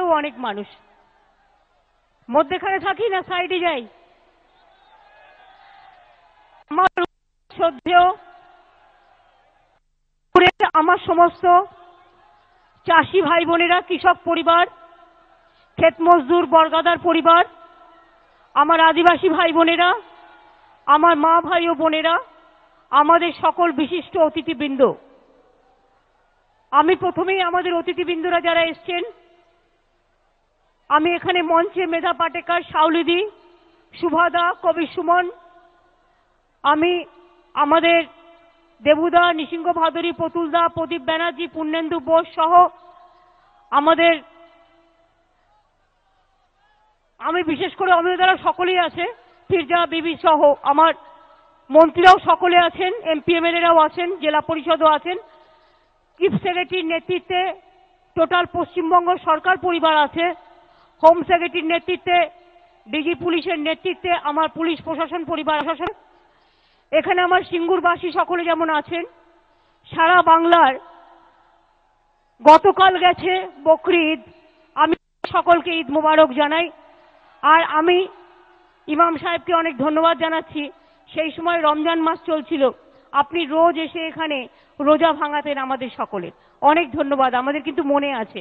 সাইডেও অনেক মানুষ। মধ্যেখানে থাকি না সাইডে যাই? আমার শ্রদ্ধেয় আমার সমস্ত চাষি ভাই বোনেরা, কৃষক পরিবার, ক্ষেত মজদুর বর্গাদার পরিবার, আমার আদিবাসী ভাই বোনেরা, আমার মা ভাই ও বোনেরা, আমাদের সকল বিশিষ্ট অতিথিবৃন্দ, আমি প্রথমেই আমাদের অতিথিবৃন্দরা যারা এসছেন, আমি এখানে মঞ্চে মেধা পাটেকার, শাওলিদি, সুভাদা, কবি সুমন, আমি আমাদের দেবুদা, নিসিংহ ভাদুরী, প্রতুলদা, প্রদীপ ব্যানার্জি, পূর্ণেন্দু বোস সহ আমাদের, আমি বিশেষ করে অমিতারা সকলেই আছে, ফিরজা বিবি সহ আমার মন্ত্রীরাও সকলে আছেন, এমপি এমএলএরাও আছেন, জেলা পরিষদও আছেন, চিফ সেক্রেটারির নেতৃত্বে টোটাল পশ্চিমবঙ্গ সরকার পরিবার আছে, হোম সেক্রেটারির নেতৃত্বে, ডিজি পুলিশের নেতৃত্বে আমার পুলিশ প্রশাসন পরিবার শাসন, এখানে আমার সিঙ্গুরবাসী সকলে যেমন আছেন। সারা বাংলার গতকাল গেছে বকরি ঈদ, আমি সকলকে ঈদ মোবারক জানাই। আর আমি ইমাম সাহেবকে অনেক ধন্যবাদ জানাচ্ছি, সেই সময় রমজান মাস চলছিল, আপনি রোজ এসে এখানে রোজা ভাঙাতেন আমাদের সকলের, অনেক ধন্যবাদ, আমাদের কিন্তু মনে আছে।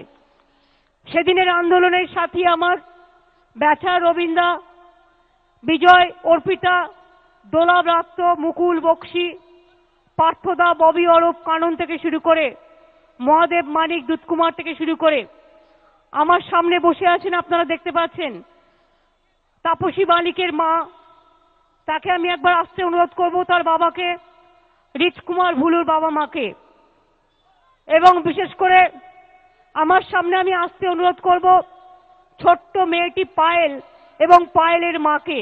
সেদিনের আন্দোলনের সাথী আমার ব্যাচা, রবীন্দা, বিজয়, অর্পিতা, দোলা ব্রাত্য, মুকুল, বক্সি, পার্থদা, ববি, অরূপ, কানন থেকে শুরু করে মহাদেব, মানিক, দুধকুমার থেকে শুরু করে আমার সামনে বসে আছেন, আপনারা দেখতে পাচ্ছেন তাপসী বালিকের মা, তাকে আমি একবার আসতে অনুরোধ করব, তার বাবাকে, রিচকুমার ভুলুর বাবা মাকে, এবং বিশেষ করে আমার সামনে আমি আসতে অনুরোধ করব ছোট্ট মেয়েটি পায়েল এবং পায়েলের মাকে,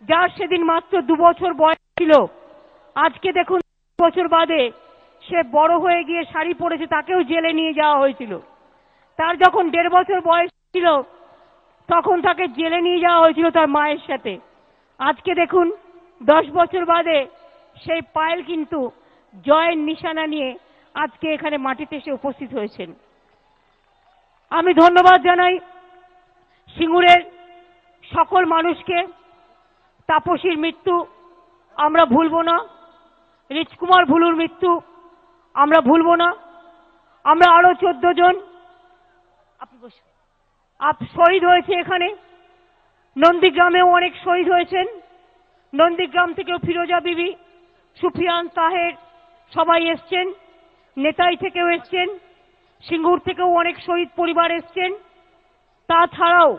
যার সেদিন মাত্র 2 বছর বয়স ছিল, আজকে দেখুন 2 বছর বাদে সে বড় হয়ে গিয়ে শাড়ি পরেছে, তাকেও জেলে নিয়ে যাওয়া হয়েছিল। তার যখন 1.5 বছর বয়স ছিল তখন তাকে জেলে নিয়ে যাওয়া হয়েছিল তার মায়ের সাথে। আজকে দেখুন 10 বছর বাদে সেই পায়েল কিন্তু জয়ের নিশানা নিয়ে আজকে এখানে মাটিতে এসে উপস্থিত হয়েছেন। আমি ধন্যবাদ জানাই সিঙ্গুরের সকল মানুষকে। তাপসীর মৃত্যু আমরা ভুলব না, রিচকুমার ভুলুর মৃত্যু আমরা ভুলব না। আমরা আরো 14 জন শহীদ হয়েছে এখানে, নন্দীগ্রামেও অনেক শহীদ হয়েছেন, নন্দীগ্রাম থেকেও ফিরোজা বিবি, সুফিয়ান, তাহের সবাই এসছেন, নেতাই থেকেও এসছেন, সিঙ্গুর থেকেও অনেক শহীদ পরিবার এসছেন। তাছাড়াও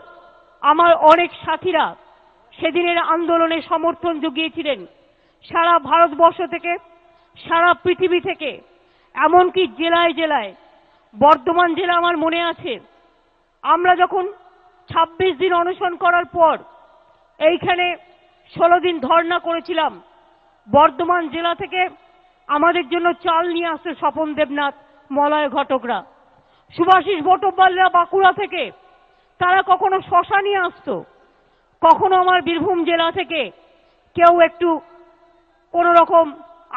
আমার অনেক সাথীরা সেদিনের আন্দোলনে সমর্থন জুগিয়েছিলেন, সারা ভারতবর্ষ থেকে, সারা পৃথিবী থেকে, এমনকি জেলায় জেলায়। বর্ধমান জেলা আমার মনে আছে, আমরা যখন 26 দিন অনশন করার পর এইখানে 16 দিন ধর্ণা করেছিলাম, বর্ধমান জেলা থেকে আমাদের জন্য চাল নিয়ে আসতো স্বপন দেবনাথ, মলয় ঘটকরা, সুভাষিস ভট্টোপাধ্যায়রা বাঁকুড়া থেকে, তারা কখনো শশা নিয়ে আসতো, কখনো আমার বীরভূম জেলা থেকে কেউ একটু কোন রকম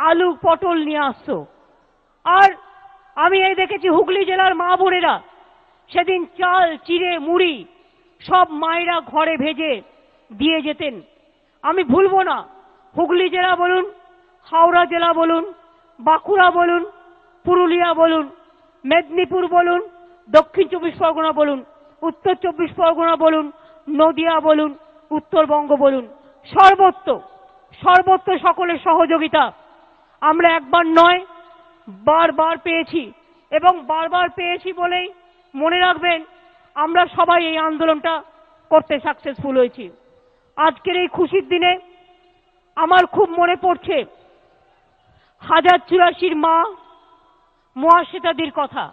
আলু পটল নিয়ে আসতো। আর আমি এই দেখেছি হুগলি জেলার মা বোনেরা সেদিন চাল, চিড়ে, মুড়ি সব মায়েরা ঘরে ভেজে দিয়ে যেতেন। আমি ভুলবো না, হুগলি জেলা বলুন, হাওড়া জেলা বলুন, বাঁকুড়া বলুন, পুরুলিয়া বলুন, মেদিনীপুর বলুন, দক্ষিণ 24 পরগনা বলুন, উত্তর 24 পরগনা বলুন, নদিয়া বলুন, উত্তরবঙ্গ বলুন, সর্বত্র সকলের সহযোগিতা আমরা একবার নয় বারবার পেয়েছি। এবং বারবার পেয়েছি বলেই মনে রাখবেন আমরা সবাই এই আন্দোলনটা করতে সাকসেসফুল হয়েছি। আজকের এই খুশির দিনে আমার খুব মনে পড়ছে 1084 মা মহাশ্বেতাদির কথা।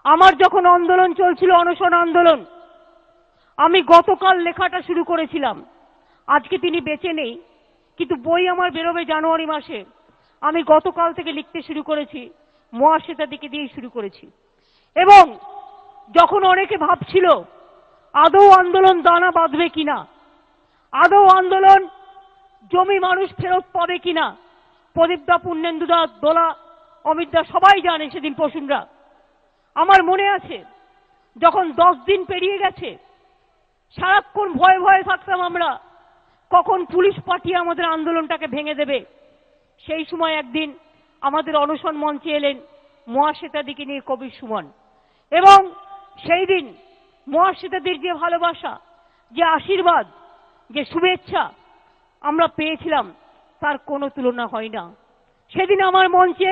আমার যখন আন্দোলন চলছিল, অনশন আন্দোলন, আমি গতকাল লেখাটা শুরু করেছিলাম, আজকে তিনি বেঁচে নেই, কিন্তু বই আমার বেরোবে জানুয়ারি মাসে। আমি গতকাল থেকে লিখতে শুরু করেছি, মহাশ্বেতাদিকে দিয়ে শুরু করেছি। এবং যখন অনেকে ভাবছিল আদৌ আন্দোলন দানা বাঁধবে কিনা, আদৌ আন্দোলন জমি মানুষ ফেরত পাবে কিনা, প্রদীপদা, যখন 10 দিন পেরিয়ে গেছে, সারাক্ষণ ভয়ে ভয়ে থাকতাম আমরা, কখন পুলিশ পাঠিয়ে আমাদের আন্দোলনটাকে ভেঙে দেবে। সেই সময় একদিন আমাদের অনশন মঞ্চে এলেন মহাশ্বেতাদিকে নিয়ে কবি সুমন, এবং সেই দিন মহাশ্বেতাদির যে ভালোবাসা, যে আশীর্বাদ, যে শুভেচ্ছা আমরা পেয়েছিলাম তার কোনো তুলনা হয় না। সেদিন আমার মঞ্চে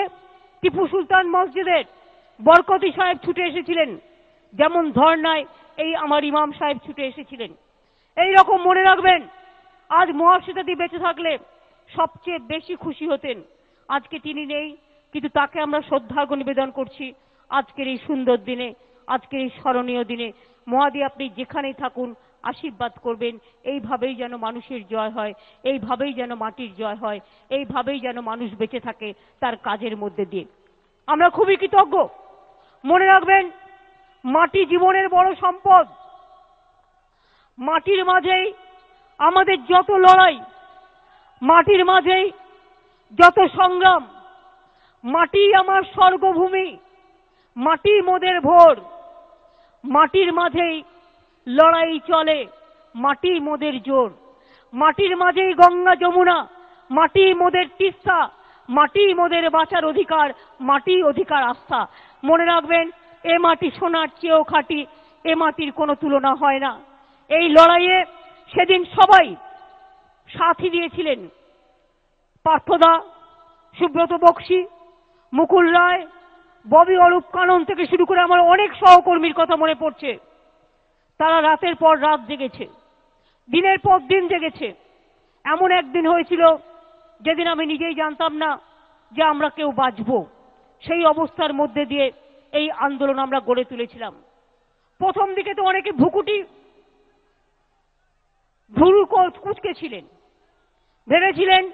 টিপু সুলতান মসজিদের বরকতি সাহেব ছুটে এসেছিলেন, যেমন ধর্নায় এই আমার ইমাম সাহেব ছুটে এসেছিলেন। এই রকম মনে রাখবেন, আজ মহাশ্বেতাদি বেঁচে থাকলে সবচেয়ে বেশি খুশি হতেন। আজকে তিনি নেই, কিন্তু তাকে আমরা শ্রদ্ধার্ঘ নিবেদন করছি আজকের এই সুন্দর দিনে, আজকের এই স্মরণীয় দিনে। মহাদি, আপনি যেখানেই থাকুন আশীর্বাদ করবেন, এইভাবেই যেন মানুষের জয় হয়, এইভাবেই যেন মাটির জয় হয়, এইভাবেই যেন মানুষ বেঁচে থাকে তার কাজের মধ্যে দিয়ে। আমরা খুবই কৃতজ্ঞ। মনে রাখবেন, মাটি জীবনের বড় সম্পদ। মাটির মাঝেই আমাদের যত লড়াই, মাটির মাঝেই যত সংগ্রাম। মাটি আমার স্বর্গভূমি, মাটি মোদের ভোর। মাটির মাঝেই লড়াই চলে, মাটি মোদের জোর। মাটির মাঝেই গঙ্গা যমুনা, মাটি মোদের তিস্তা। মাটি মোদের বাঁচার অধিকার, মাটি অধিকার আস্থা। মনে রাখবেন, এ মাটি সোনার চেয়েও খাঁটি, এ মাটির কোনো তুলনা হয় না। এই লড়াইয়ে সেদিন সবাই সাথী দিয়েছিলেন। পার্থদা, সুব্রত বক্সী, মুকুল রায়, ববি অরূপ কানন থেকে শুরু করে আমার অনেক সহকর্মীর কথা মনে পড়ছে। তারা রাতের পর রাত জেগেছে, দিনের পর দিন জেগেছে। এমন একদিন হয়েছিল যেদিন আমি নিজেই জানতাম না যে আমরা কেউ বাঁচব। সেই অবস্থার মধ্যে দিয়ে এই আন্দোলন আমরা গড়ে তুলেছিলাম। প্রথম দিকে তো অনেকে ভুরু কুচকে ছিলেন, ভেবেছিলেন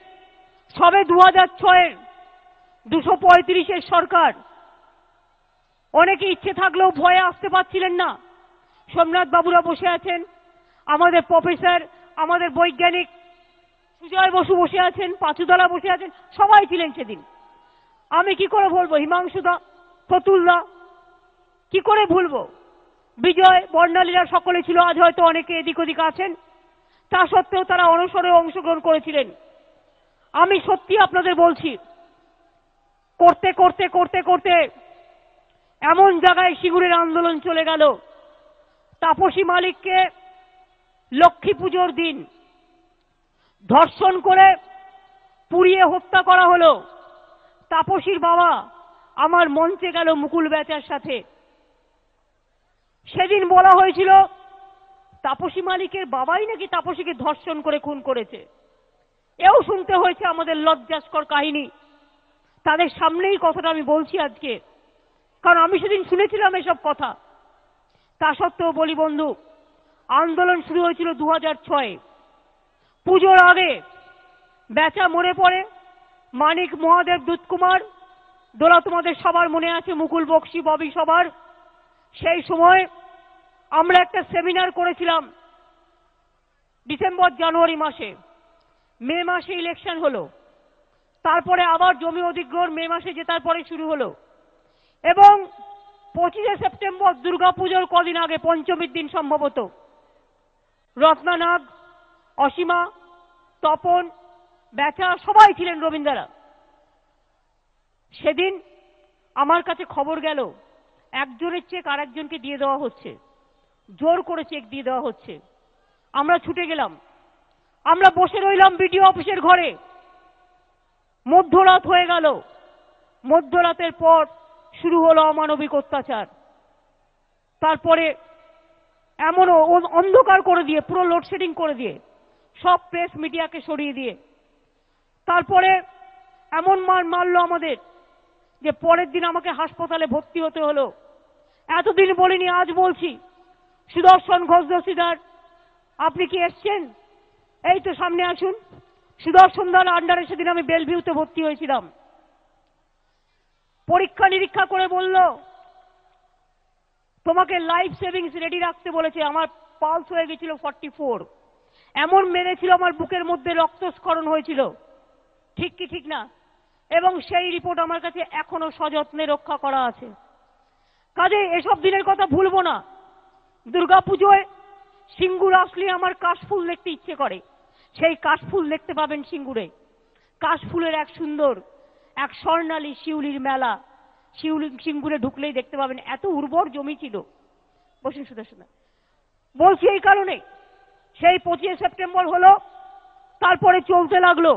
সবে 2006-এর 235-এর সরকার। অনেকে ইচ্ছে থাকলেও ভয়ে আসতে পারছিলেন না। সোমনাথ বাবুরা বসে আছেন, আমাদের প্রফেসর, আমাদের বৈজ্ঞানিক সুজয় বসু বসে আছেন, পাঁচুদলা বসে আছেন, সবাই ছিলেন সেদিন। আমি কি করে বলবো, হিমাংশুদা, ফতুলদা, কি করে ভুলবো, বিজয়, বর্ণালীরা সকলে ছিল। আজ হয়তো অনেকে এদিক ওদিক আছেন, তা সত্ত্বেও তারা অনশনে অংশগ্রহণ করেছিলেন। আমি সত্যি আপনাদের বলছি, করতে করতে করতে করতে এমন জায়গায় সিঙ্গুরের আন্দোলন চলে গেল, তাপসী মালিককে লক্ষ্মী পুজোর দিন ধর্ষণ করে পুড়িয়ে হত্যা করা হলো। তাপসীর বাবা আমার মঞ্চে গেল মুকুল বেচার সাথে। সেদিন বলা হয়েছিল তাপসী মালিকের বাবাই নাকি তাপসীকে ধর্ষণ করে খুন করেছে। এও শুনতে হয়েছে আমাদের লজ্জাস্কর কাহিনী। তাদের সামনেই কথাটা আমি বলছি আজকে, কারণ আমি সেদিন শুনেছিলাম এসব কথা। তা সত্ত্বেও বলি বন্ধু, আন্দোলন শুরু হয়েছিল 2006-এ। পুজোর আগে বেচা মরে পড়ে, মানিক, মহাদেব, দুধকুমার, দোলা তোমাদের সবার মনে আছে, মুকুল, বক্সী, ববি সবার। সেই সময় আমরা একটা সেমিনার করেছিলাম ডিসেম্বর জানুয়ারি মাসে। মে মাসে ইলেকশন হলো, তারপরে আবার জমি অধিগ্রহণ মে মাসে জেতার পরে শুরু হলো, এবং 25শে সেপ্টেম্বর দুর্গাপুজোর কদিন আগে, পঞ্চমীর দিন সম্ভবত, রত্নানাগ, অসীমা, তপন, বেচা সবাই ছিলেন, রবীন্দ্ররা। সেদিন আমার কাছে খবর গেল একজনের চেক আরেকজনকে দিয়ে দেওয়া হচ্ছে, জোর করে চেক দিয়ে দেওয়া হচ্ছে। আমরা ছুটে গেলাম, আমরা বসে রইলাম বিডিও অফিসের ঘরে। মধ্যরাত হয়ে গেল। মধ্যরাতের পর শুরু হলো অমানবিক অত্যাচার। তারপরে এমন অন্ধকার করে দিয়ে, পুরো লোডশেডিং করে দিয়ে, সব প্রেস মিডিয়াকে সরিয়ে দিয়ে, তারপরে এমন মারলো আমাদের যে পরের দিন আমাকে হাসপাতালে ভর্তি হতে হলো। এতদিন বলিনি, আজ বলছি। সুদর্শন ঘোষ দস্তিদার, আপনি কি এসছেন? এই তো সামনে আসুন। সুদর্শন দার আন্ডারে সেদিন আমি বেলভিউতে ভর্তি হয়েছিলাম। পরীক্ষা নিরীক্ষা করে বলল তোমাকে লাইফ সেভিংস রেডি রাখতে বলেছে। আমার পালস হয়ে গেছিল 44। এমন মেরেছিল আমার বুকের মধ্যে রক্তস্খলন হয়েছিল। ঠিক কি ঠিক না? এবং সেই রিপোর্ট আমার কাছে এখনো সযত্নে রক্ষা করা আছে। কাজে এসব দিনের কথা ভুলবো না। দুর্গাপুজোয় সিঙ্গুর আসলে আমার কাশফুল দেখতে ইচ্ছে করে। সেই কাশফুল দেখতে পাবেন সিঙ্গুরে। কাশফুলের এক সুন্দর, এক স্বর্ণালী শিউলির মেলা সিঙ্গুরে ঢুকলেই দেখতে পাবেন। এত উর্বর জমি ছিল। বসুন সুদর্শন। বলছি এই কারণে, সেই 25 সেপ্টেম্বর হলো, তারপরে চলতে লাগলো।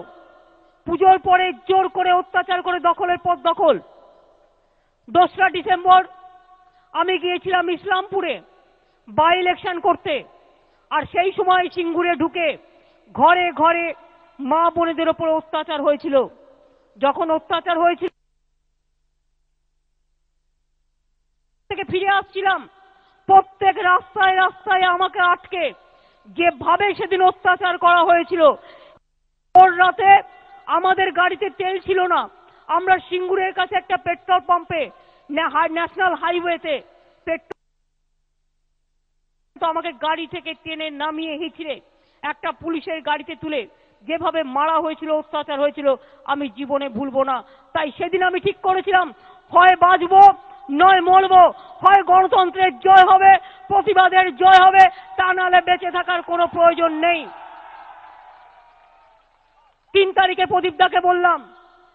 পুজোর পরে জোর করে অত্যাচার করে দখলের পর দখল। 2রা ডিসেম্বর আমি গিয়েছিলাম ইসলামপুরে বাই ইলেকশন করতে। আর সেই সময় সিঙ্গুরে ঢুকে ঘরে ঘরে মা বোনেদের ওপর অত্যাচার হয়েছিল। যখন অত্যাচার হয়েছিল থেকে ফিরে আসছিলাম, প্রত্যেক রাস্তায় রাস্তায় আমাকে আটকে যেভাবে সেদিন অত্যাচার করা হয়েছিল। ওর রাতে আমাদের গাড়িতে তেল ছিল না। আমরা সিঙ্গুরের কাছে একটা পেট্রোল পাম্পে ন্যাশনাল হাইওয়েতে পেট্রোল, আমাকে গাড়ি থেকে টেনে নামিয়ে হিঁচড়ে একটা পুলিশের গাড়িতে তুলে যেভাবে মারা হয়েছিল, অত্যাচার হয়েছিল, আমি জীবনে ভুলবো না। তাই সেদিন আমি ঠিক করেছিলাম, হয় বাঁচবো নয় মরবো, হয় গণতন্ত্রের জয় হবে, প্রতিবাদের জয় হবে, তা নাহলে বেঁচে থাকার কোনো প্রয়োজন নেই। 3 তারিখে প্রদীপদাকে বললাম,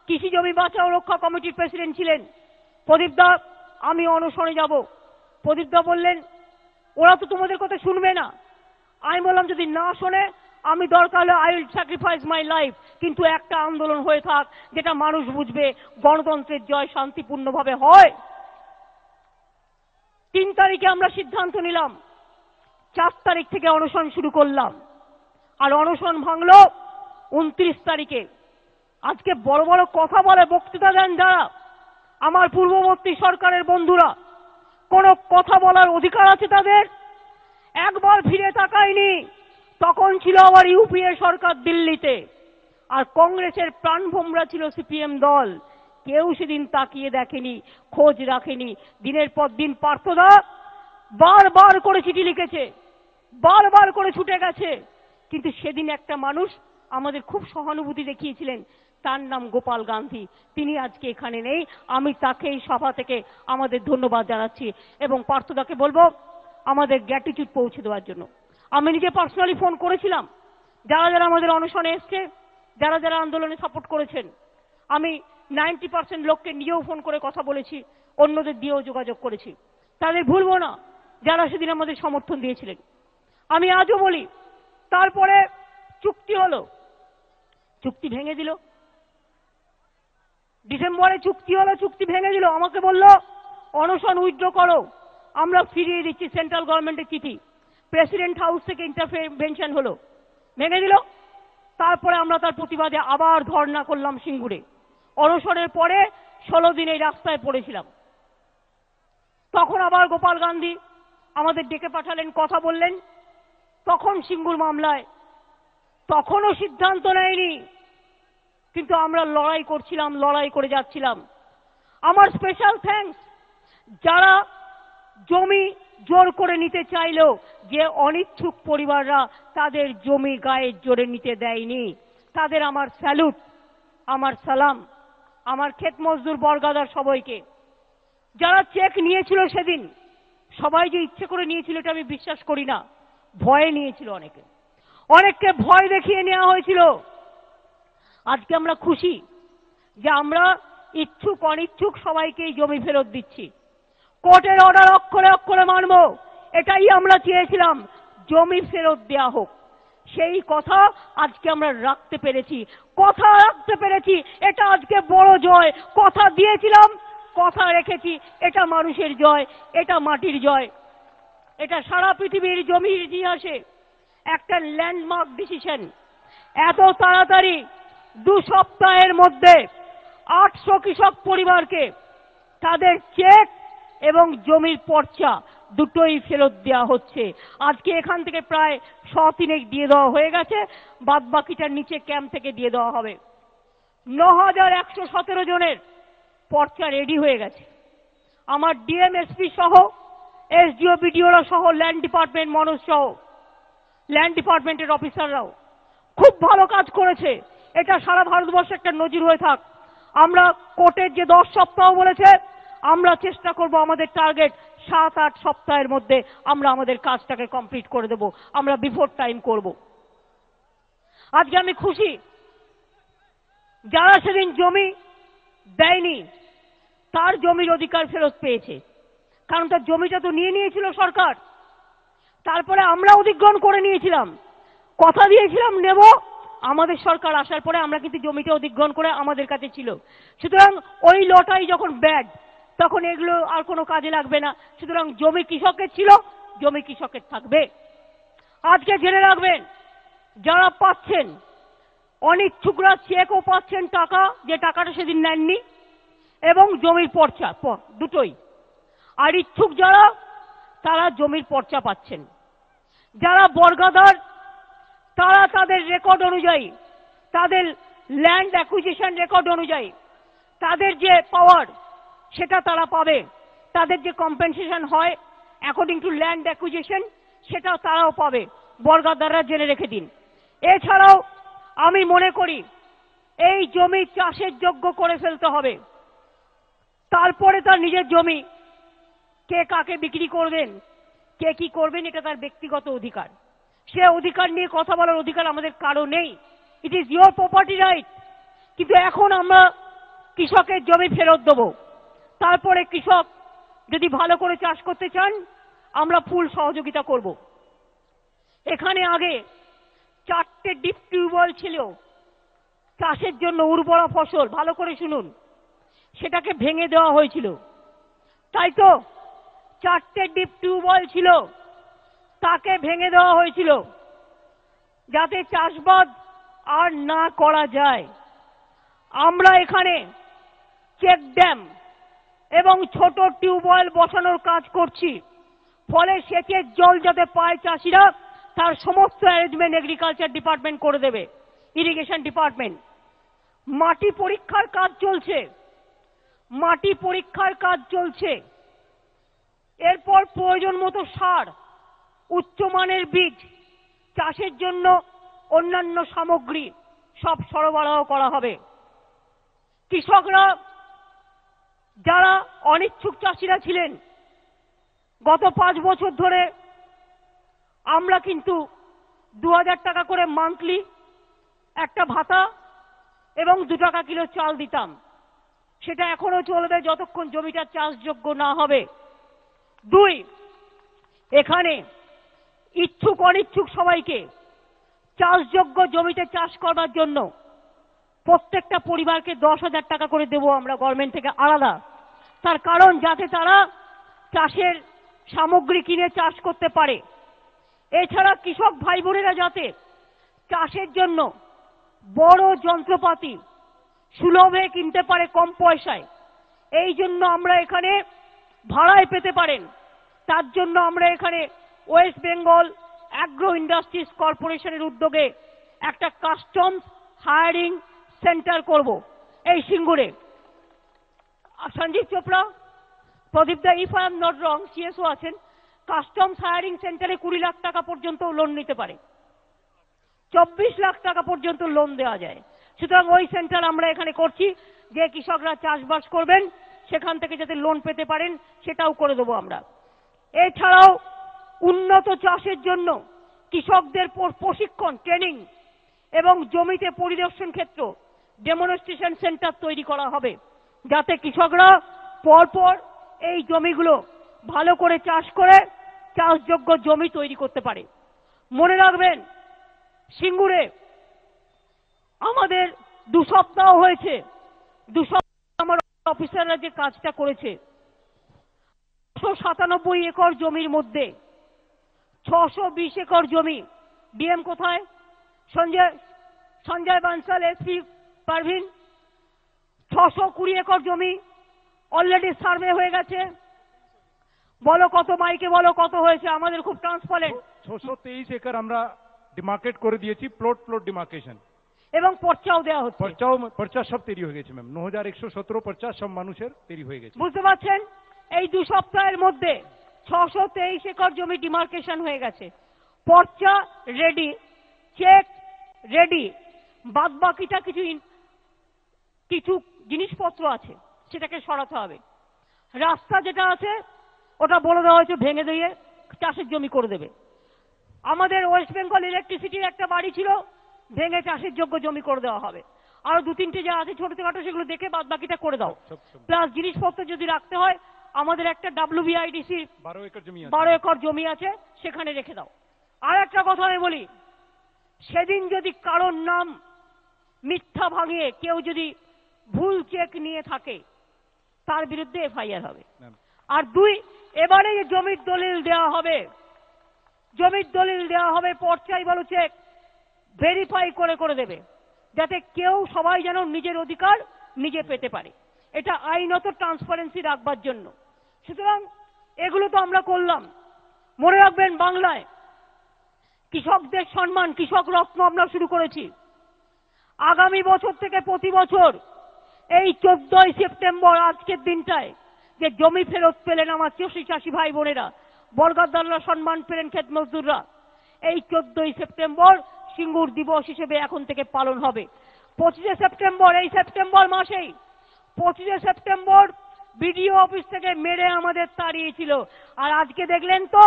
কৃষি জমি বাঁচাও রক্ষা কমিটির প্রেসিডেন্ট ছিলেন, প্রদীপদা আমি অনশনে যাব। প্রদীপদা বললেন, ওরা তো তোমাদের কথা শুনবে না। আমি বললাম, যদি না শোনে আমি দরকার হলে I will sacrifice my life, কিন্তু একটা আন্দোলন হয়ে থাক যেটা মানুষ বুঝবে গণতন্ত্রের জয় শান্তিপূর্ণভাবে হয়। 3 তারিখে আমরা সিদ্ধান্ত নিলাম, 4 তারিখ থেকে অনশন শুরু করলাম। আর অনশন ভাঙলো 29 তারিখে। আজকে বড় বড় কথা বলে, বক্তৃতা দেন যারা, আমার পূর্ববর্তী সরকারের বন্ধুরা, কোনো কথা বলার অধিকার আছে তাদের? একবার ফিরে তাকায়নি। তখন ছিল আবার ইউপিএ সরকার দিল্লিতে, আর কংগ্রেসের প্রাণভোমরা ছিল সিপিএম দল। কেউ সেদিন তাকিয়ে দেখেনি, খোঁজ রাখেনি। দিনের পর দিন পার্থদা বারবার করে চিঠি লিখেছে, বারবার করে ছুটে গেছে, কিন্তু সেদিন একটা মানুষ আমাদের খুব সহানুভূতি দেখিয়েছিলেন, তার নাম গোপাল গান্ধী। তিনি আজকে এখানে নেই। আমি তাকে এই সভা থেকে আমাদের ধন্যবাদ জানাচ্ছি এবং পার্থদাকে বলবো আমাদের গ্র্যাটিটিউড পৌঁছে দেওয়ার জন্য। আমি নিজে পার্সোনালি ফোন করেছিলাম যারা যারা আমাদের অনশনে এসছে, যারা যারা আন্দোলনে সাপোর্ট করেছেন। আমি 90% লোককে নিজেও ফোন করে কথা বলেছি, অন্যদের দিয়েও যোগাযোগ করেছি। তাদের ভুলবো না যারা সেদিন আমাদের সমর্থন দিয়েছিলেন। আমি আজও বলি, তারপরে চুক্তি হলো, চুক্তি ভেঙে দিল। ডিসেম্বরে চুক্তি হলো, চুক্তি ভেঙে দিল। আমাকে বলল অনশন উইথড্র করো, আমরা ফিরিয়ে দিচ্ছি সেন্ট্রাল গভর্নমেন্টের চিঠি। প্রেসিডেন্ট হাউস থেকে ইন্টারভেনশন হলো, ভেঙে দিল। তারপরে আমরা তার প্রতিবাদে আবার ধর্ণা করলাম সিঙ্গুরে। অনশনের পরে 16 দিন এই রাস্তায় পড়েছিলাম। তখন আবার গোপাল গান্ধী আমাদের ডেকে পাঠালেন, কথা বললেন। তখন সিঙ্গুর মামলায় তখনও সিদ্ধান্ত নেয়নি, কিন্তু আমরা লড়াই করছিলাম, লড়াই করে যাচ্ছিলাম। আমার স্পেশাল থ্যাঙ্কস যারা জমি জোর করে নিতে চাইলো, যে অনিচ্ছুক পরিবাররা তাদের জমি গায়ে জোরে নিতে দেয়নি, তাদের আমার স্যালুট, আমার সালাম। আমার ক্ষেত মজদুর বর্গাদার সবাইকে, যারা চেক নিয়েছিল সেদিন, সবাই যে ইচ্ছে করে নিয়েছিল এটা আমি বিশ্বাস করি না, ভয়ে নিয়েছিল। অনেককে ভয় দেখিয়ে নেওয়া হয়েছিল। আজকে আমরা খুশি যে আমরা ইচ্ছুক অনিচ্ছুক সবাইকেই জমি ফেরত দিচ্ছি। কোর্টের অর্ডার অক্ষরে অক্ষরে মানব, এটাই আমরা চেয়েছিলাম, জমি ফেরত দেওয়া হোক। সেই কথা আজকে আমরা রাখতে পেরেছি, কথা রাখতে পেরেছি, এটা আজকে বড় জয়। কথা দিয়েছিলাম, কথা রেখেছি, এটা মানুষের জয়, এটা মাটির জয়। এটা সারা পৃথিবীর জমির ইতিহাসে একটা ল্যান্ডমার্ক ডিসিশন। এত তাড়াতাড়ি 2 সপ্তাহের মধ্যে 800 কৃষক পরিবারকে তাদের চেক এবং জমির পর্চা দুটোই ফেরত দেওয়া হচ্ছে। আজকে এখান থেকে প্রায় 100 দিয়ে দেওয়া হয়ে গেছে, বাদ বাকিটা নিচে ক্যাম্প থেকে দিয়ে দেওয়া হবে। 9117 জনের পর্চা রেডি হয়ে গেছে। আমার ডিএমএসপি সহ, এসডিও বিডিওরা সহ, ল্যান্ড ডিপার্টমেন্ট মনোজ সহ ল্যান্ড ডিপার্টমেন্টের অফিসাররাও খুব ভালো কাজ করেছে। এটা সারা ভারতবর্ষে একটা নজির হয়ে থাক। আমরা কোর্টের যে 10 সপ্তাহ বলেছে, আমরা চেষ্টা করব আমাদের টার্গেট 7-8 সপ্তাহের মধ্যে আমরা আমাদের কাজটাকে কমপ্লিট করে দেব, আমরা বিফোর টাইম করব। আজকে আমি খুশি যারা সেদিন জমি দেয়নি তার জমির অধিকার ফেরত পেয়েছে, কারণ তার জমিটা তো নিয়ে নিয়েছিল সরকার। তারপরে আমরা অধিগ্রহণ করে নিয়েছিলাম, কথা দিয়েছিলাম নেব, আমাদের সরকার আসার পরে আমরা কিন্তু জমিটা অধিগ্রহণ করে আমাদের কাছে ছিল। সুতরাং ওই লটাই যখন ব্যাড, তখন এগুলো আর কোনো কাজে লাগবে না। সুতরাং জমি কৃষকের ছিল, জমি কৃষকের থাকবে। আজকে জেনে রাখবেন, যারা পাচ্ছেন, অনিচ্ছুকরা চেকও পাচ্ছেন টাকা, যে টাকাটা সেদিন নেননি, এবং জমির পর্চা দুটোই। আর ইচ্ছুক যারা, তারা জমির পর্চা পাচ্ছেন। যারা বর্গাদার, তারা তাদের রেকর্ড অনুযায়ী, তাদের ল্যান্ড অ্যাকুইজিশন রেকর্ড অনুযায়ী তাদের যে পাওয়ার সেটা তারা পাবে। তাদের যে কম্পেনসেশন হয় অ্যাকর্ডিং টু ল্যান্ড অ্যাকুইজিশন, সেটাও তারাও পাবে। বর্গাদাররা জেনে রেখে দিন। এছাড়াও আমি মনে করি এই জমি চাষের যোগ্য করে ফেলতে হবে। তারপরে তার নিজের জমি কে কাকে বিক্রি করবেন, কে কি করবেন, এটা তার ব্যক্তিগত অধিকার। সে অধিকার নিয়ে কথা বলার অধিকার আমাদের কারো নেই। It is your property right. কিন্তু এখন আমরা কৃষকের জমি ফেরত দেব। তারপরে কৃষক যদি ভালো করে চাষ করতে চান, আমরা ফুল সহযোগিতা করব। এখানে আগে 4টে ডিপ টিউবওয়েল ছিল চাষের জন্য, উর্বরা ফসল, ভালো করে শুনুন, সেটাকে ভেঙে দেওয়া হয়েছিল। তাই তো 4টে ডিপ টিউবওয়েল ছিল, তাকে ভেঙে দেওয়া হয়েছিল যাতে চাষবাদ আর না করা যায়। আমরা এখানে চেক ড্যাম এবং ছোট টিউবওয়েল বসানোর কাজ করছি। ফলে সেচের জল যাতে পায় চাষিরা, তার সমস্ত অ্যারেঞ্জমেন্ট এগ্রিকালচার ডিপার্টমেন্ট করে দেবে, ইরিগেশন ডিপার্টমেন্ট। মাটি পরীক্ষার কাজ চলছে, মাটি পরীক্ষার কাজ চলছে। এরপর প্রয়োজন মতো সার, উচ্চমানের বীজ, চাষের জন্য অন্যান্য সামগ্রী সব সরবরাহ করা হবে। কৃষকরা যারা অনিচ্ছুক চাষিরা ছিলেন, গত 5 বছর ধরে আমরা কিন্তু 2000 টাকা করে মান্থলি একটা ভাতা এবং 2 টাকা কিলো চাল দিতাম। সেটা এখনো চলবে যতক্ষণ জমিটা চাষযোগ্য না হবে। 2, এখানে ইচ্ছুক অনিচ্ছুক সবাইকে চাষযোগ্য জমিতে চাষ করবার জন্য প্রত্যেকটা পরিবারকে 10,000 টাকা করে দেব আমরা গভর্নমেন্ট থেকে আলাদা। তার কারণ যাতে তারা চাষের সামগ্রী কিনে চাষ করতে পারে। এছাড়া কৃষক ভাই বোনেরা যাতে চাষের জন্য বড় যন্ত্রপাতি সুলভে কিনতে পারে কম পয়সায়, এই জন্য আমরা এখানে ভাড়ায় পেতে পারেন, তার জন্য আমরা এখানে ওয়েস্ট বেঙ্গল অ্যাগ্রো ইন্ডাস্ট্রিজ কর্পোরেশনের উদ্যোগে একটা কাস্টমস হায়ারিং সেন্টার করব এই সিঙ্গুরে। Sanjeev Chopra, Pradeep da, if I am not wrong, CSO আছেন। কাস্টমস হায়ারিং সেন্টারে 20 লাখ টাকা পর্যন্ত লোন নিতে পারে, 24 লাখ টাকা পর্যন্ত লোন দেওয়া যায়। সুতরাং ওই সেন্টার আমরা এখানে করছি, যে কৃষকরা চাষবাস করবেন সেখান থেকে যাতে লোন পেতে পারেন সেটাও করে দেবো আমরা। এছাড়াও উন্নত চাষের জন্য কৃষকদের প্রশিক্ষণ, ট্রেনিং এবং জমিতে পরিদর্শন ক্ষেত্র, ডেমনস্ট্রেশন সেন্টার তৈরি করা হবে, যাতে কৃষকরা পরপর এই জমিগুলো ভালো করে চাষ করে চাষযোগ্য জমি তৈরি করতে পারে। মনে রাখবেন, সিঙ্গুরে আমাদের 2 সপ্তাহ হয়েছে, 2 সপ্তাহ আমার অফিসাররা যে কাজটা করেছে, 697 একর জমির মধ্যে 620 একর জমি, ডিএম কোথায়, সঞ্জয় বানসাল, এসপি পারভিন, 620 একর জমি অলরেডি সার্ভে হয়ে গেছে। বলো কত, মাইকে বলো কত হয়েছে, আমাদের খুব ট্রান্সপারেন্ট। 623 একর আমরা ডিমার্কেট করে দিয়েছি, প্লট ডিমার্কেশন, এবং পর্চাও দেওয়া হচ্ছে। পর্চা সব তৈরি হয়ে গেছে ম্যাম। 9117 পর্চা সব মানুষের তৈরি হয়ে গেছে। বুঝতে পারছেন, এই 2 সপ্তাহের মধ্যে 623 একর জমি ডিমার্কেশন হয়ে গেছে, পর্চা রেডি, চেক রেডি। বাদ বাকিটা কিছু জিনিসপত্র আছে, সেটাকে সরাতে হবে। রাস্তা যেটা আছে ওটা বলে দেওয়া হয়েছে ভেঙে দিয়ে চাষের জমি করে দেবে। আমাদের ওয়েস্ট বেঙ্গল ইলেকট্রিসিটির একটা বাড়ি ছিল, ভেঙে চাষের যোগ্য জমি করে দেওয়া হবে। আরো 2-3টে যা আছে ছোটখাটো সেগুলো দেখে বাদ বাকিটা করে দাও। প্লাস জিনিসপত্র যদি রাখতে হয়, আমাদের একটা WBIDC 12 একর জমি আছে, সেখানে রেখে দাও। আর একটা কথা আমি বলি, সেদিন যদি কারোর নাম মিথ্যা ভাঙিয়ে কেউ যদি ভুল চেক নিয়ে থাকে, তার বিরুদ্ধে FIR হবে। আর 2, এবারে যে জমির দলিল দেওয়া হবে, পর্চাই বলো চেক ভেরিফাই করে দেবে, যাতে কেউ সবাই যেন নিজের অধিকার নিজে পেতে পারে। এটা আইনত ট্রান্সপারেন্সি রাখবার জন্য। সুতরাং এগুলো তো আমরা করলাম। মনে রাখবেন, বাংলায় কৃষকদের সম্মান, কৃষক রত্ন আমরা শুরু করেছি। আগামী বছর থেকে প্রতি বছর এই 14ই সেপ্টেম্বর আজকের দিনটায় যে জমি ফেরত পেলেন আমার চাষি ভাই বোনেরা, বর্গাদাররা সম্মান পেলেন ক্ষেত মজদুররা, এই 14ই সেপ্টেম্বর সিঙ্গুর দিবস হিসেবে এখন থেকে পালন হবে। 25শে সেপ্টেম্বর, এই সেপ্টেম্বর মাসেই 25শে সেপ্টেম্বর বিডিও অফিস থেকে মেরে আমাদের তাড়িয়েছিল। আর আজকে দেখলেন তো,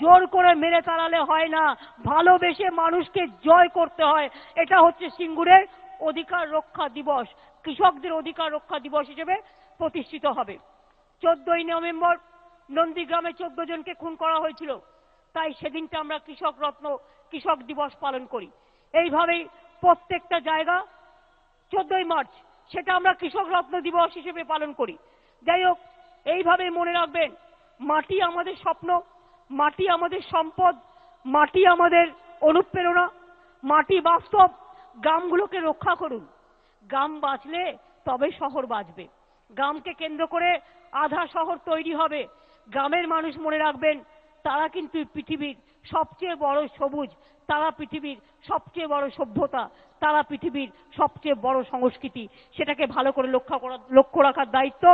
জোর করে মেরে তাড়ালে হয় না, ভালোবেসে মানুষকে জয় করতে হয়। এটা হচ্ছে সিঙ্গুরের অধিকার রক্ষা দিবস, কৃষকদের অধিকার রক্ষা দিবস হিসেবে প্রতিষ্ঠিত হবে। 14ই নভেম্বর নন্দীগ্রামে 14 জনকে খুন করা হয়েছিল, তাই সেদিনটা আমরা কৃষক রত্ন, কৃষক দিবস পালন করি। এইভাবেই প্রত্যেকটা জায়গা 14ই মার্চ সেটা আমরা কৃষক রত্ন দিবস হিসেবে পালন করি। যাই হোক, এইভাবে মনে রাখবেন, মাটি আমাদের স্বপ্ন, মাটি আমাদের সম্পদ, মাটি আমাদের অনুপ্রেরণা, মাটি বাস্তব। গ্রামগুলোকে রক্ষা করুন। গ্রাম বাঁচলে তবে শহর বাঁচবে। গ্রামকে কেন্দ্র করে আধা শহর তৈরি হবে। গ্রামের মানুষ মনে রাখবেন, তারা কিন্তু পৃথিবীর সবচেয়ে বড় সবুজ, তারা পৃথিবীর সবচেয়ে বড় সভ্যতা, তারা পৃথিবীর সবচেয়ে বড় সংস্কৃতি। সেটাকে ভালো করে লক্ষ্য রাখার দায়িত্ব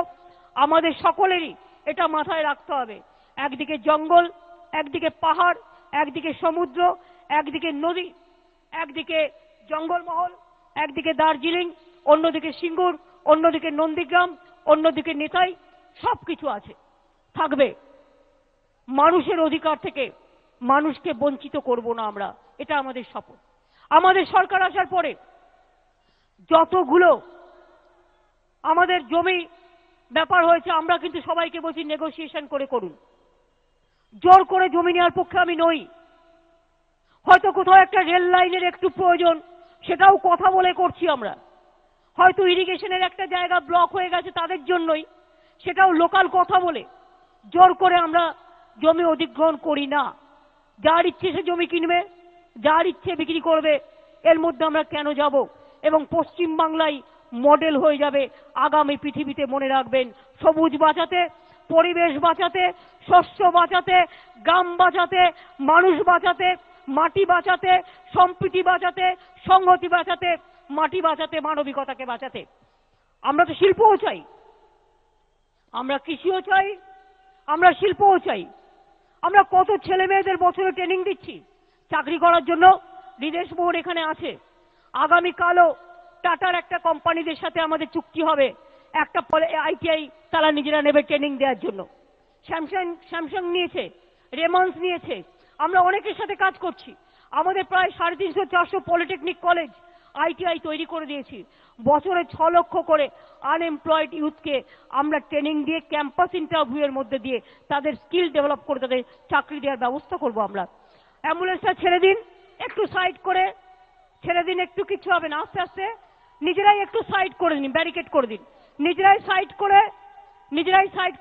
আমাদের সকলেরই। এটা মাথায় রাখতে হবে। একদিকে জঙ্গল, একদিকে পাহাড়, একদিকে সমুদ্র, একদিকে নদী, একদিকে জঙ্গলমহল, একদিকে দার্জিলিং, অন্যদিকে সিঙ্গুর, অন্যদিকে নন্দীগ্রাম, অন্যদিকে নেতাই, সবকিছু আছে, থাকবে। মানুষের অধিকার থেকে মানুষকে বঞ্চিত করব না আমরা, এটা আমাদের শপথ। আমাদের সরকার আসার পরে যতগুলো আমাদের জমি ব্যাপার হয়েছে, আমরা কিন্তু সবাইকে বলছি নেগোসিয়েশন করে করুন। জোর করে জমি নেওয়ার পক্ষে আমি নই। হয়তো কোথাও একটা রেল লাইনের একটু প্রয়োজন, সেটাও কথা বলে করছি আমরা। হয়তো ইরিগেশনের একটা জায়গা ব্লক হয়ে গেছে, তাদের জন্যই, সেটাও লোকাল কথা বলে। জোর করে আমরা জমি অধিগ্রহণ করি না। যার ইচ্ছে সে জমি কিনবে, যার ইচ্ছে বিক্রি করবে, এর মধ্যে আমরা কেন যাব? এবং পশ্চিম বাংলায় মডেল হয়ে যাবে আগামী পৃথিবীতে। মনে রাখবেন, সবুজ বাঁচাতে, পরিবেশ বাঁচাতে, শস্য বাঁচাতে, গ্রাম বাঁচাতে, মানুষ বাঁচাতে, মাটি বাঁচাতে, সম্প্রীতি বাঁচাতে, সংহতি বাঁচাতে, মাটি বাঁচাতে, মানবিকতাকে বাঁচাতে। আমরা তো শিল্পও চাই, আমরা কৃষিও চাই, আমরা শিল্পও চাই। আমরা কত ছেলে মেয়েদের বছরে ট্রেনিং দিচ্ছি চাকরি করার জন্য। বিদেশ মোহর এখানে আছে। আগামীকালও টাটার একটা কোম্পানিদের সাথে আমাদের চুক্তি হবে, একটা ITI তারা নিজেরা নেবে ট্রেনিং দেওয়ার জন্য। স্যামসাং নিয়েছে, রেমন্স নিয়েছে, আমরা অনেকের সাথে কাজ করছি। আমাদের প্রায় 350-400 পলিটেকনিক কলেজ ITI তৈরি করে দিয়েছি। বছরে 6 লক্ষ করে আনএমপ্লয়েড ইউথকে আমরা ট্রেনিং দিয়ে ক্যাম্পাস ইন্টারভিউয়ের মধ্যে দিয়ে তাদের স্কিল ডেভেলপ করে তাদের চাকরি দেওয়ার ব্যবস্থা করব আমরা। অ্যাম্বুলেন্সটা ছেড়ে দিন, একটু সাইড করে ছেড়ে দিন, একটু কিছু হবে না, আস্তে আস্তে নিজেরাই একটু সাইড করে দিন, ব্যারিকেড করে দিন, নিজেরাই সাইড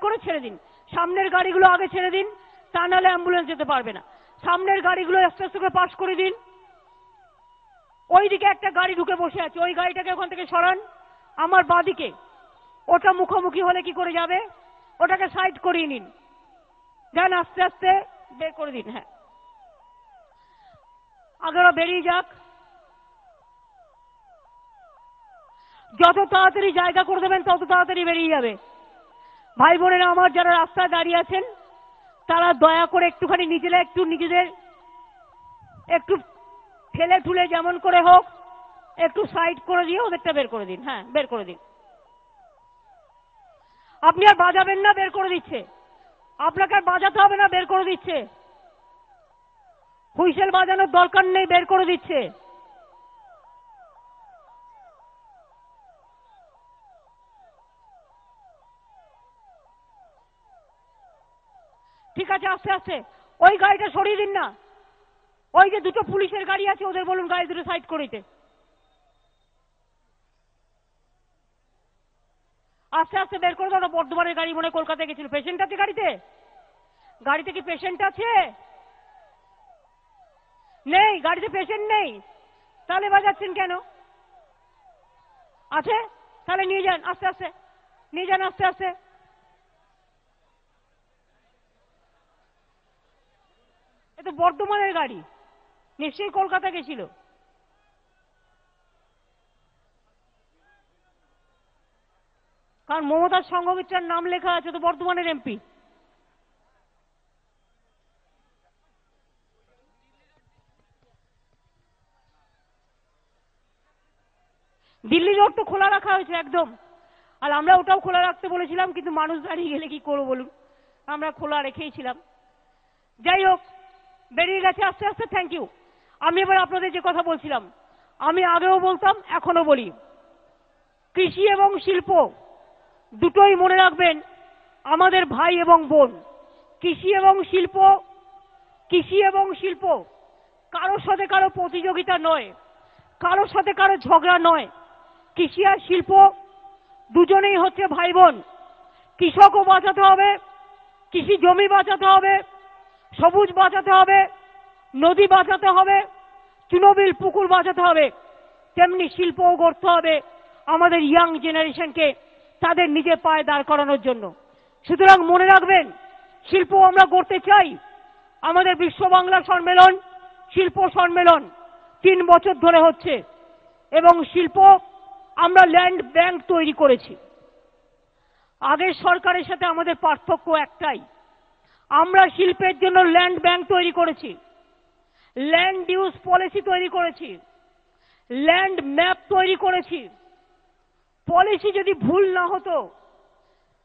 করে ছেড়ে দিন। সামনের গাড়িগুলো আগে ছেড়ে দিন, তা নাহলে অ্যাম্বুলেন্স যেতে পারবে না। সামনের গাড়িগুলো আস্তে আস্তে করে পাস করে দিন। ওইদিকে একটা গাড়ি ঢুকে বসে আছে, ওই গাড়িটাকে ওখান থেকে সরান। আমার বাঁদিকে ওটা মুখোমুখি হলে কি করে যাবে? ওটাকে সাইড করিয়ে নিন, যান আস্তে আস্তে বের করে দিন। হ্যাঁ, আগে ওরা বেরিয়ে যাক। যত তাড়াতাড়ি জায়গা করে দেবেন তত তাড়াতাড়ি বেরিয়ে যাবে। ভাই বোনেরা আমার, যারা রাস্তায় দাঁড়িয়ে আছেন, তারা দয়া করে একটুখানি নিজেদের একটু ঠেলে ঠুলে যেমন করে হোক একটু সাইড করে দিয়ে ওদেরটা বের করে দিন। হ্যাঁ, বের করে দিন। আপনি আর বাজাবেন না, বের করে দিচ্ছে। আপনাকে আর বাজাতে হবে না, বের করে দিচ্ছে। হুইসেল বাজানোর দরকার নেই, বের করে দিচ্ছে। ঠিক আছে, আস্তে আস্তে ওই গাড়িটা সরিয়ে দিন না। ওই যে দুটো পুলিশের গাড়ি আছে, ওদের বলুন গাড়ি দুটো সাইড করে দিতে। আস্তে আস্তে বের করে দাও। বর্ধমানের গাড়ি মনে কলকাতায় গেছিল। পেশেন্ট আছে গাড়িতে? গাড়িতে কি পেশেন্ট আছে? নেই, গাড়িতে পেশেন্ট নেই। তাহলে বাজাচ্ছেন কেন? আছে? তাহলে নিয়ে যান, আস্তে আস্তে নিয়ে যান, আস্তে আস্তে। এ তো বর্ধমানের গাড়ি, নিশ্চয়ই কলকাতা গেছিল। কারণ মমতার সংঘমিত্রার নাম লেখা আছে, তো বর্ধমানের এমপি। দিল্লি রোড তো খোলা রাখা হয়েছে একদম, আর আমরা ওটাও খোলা রাখতে বলেছিলাম, কিন্তু মানুষ দাঁড়িয়ে গেলে কি করবো বলুন, আমরা খোলা রেখেই ছিলাম। যাই হোক, বেরিয়ে গেছে আস্তে আস্তে। Thank you. আমি এবার আপনাদের যে কথা বলছিলাম, আমি আগেও বলতাম, এখনো বলি, কৃষি এবং শিল্প দুটোই মনে রাখবেন আমাদের ভাই এবং বোন। কৃষি এবং শিল্প কারোর সাথে কারো প্রতিযোগিতা নয়, কারোর সাথে কারো ঝগড়া নয়। কৃষি আর শিল্প দুজনেই হচ্ছে ভাই বোন। কৃষকও বাঁচাতে হবে, কৃষি জমি বাঁচাতে হবে, সবুজ বাঁচাতে হবে, নদী বাঁচাতে হবে, তৃণবিল পুকুর বাঁচাতে হবে। তেমনি শিল্পও গড়তে হবে আমাদের ইয়াং জেনারেশনকে তাদের নিজের পায়ে দাঁড় করানোর জন্য। সুতরাং মনে রাখবেন, শিল্প আমরা গড়তে চাই। আমাদের বিশ্ব বাংলা সম্মেলন, শিল্প সম্মেলন 3 বছর ধরে হচ্ছে, এবং শিল্প আমরা ল্যান্ড ব্যাংক তৈরি করেছি। আগের সরকারের সাথে আমাদের পার্থক্য একটাই, আমরা শিল্পের জন্য ল্যান্ড ব্যাংক তৈরি করেছি, ল্যান্ড ইউজ পলিসি তৈরি করেছি, ল্যান্ড ম্যাপ তৈরি করেছি। পলিসি যদি ভুল না হতো,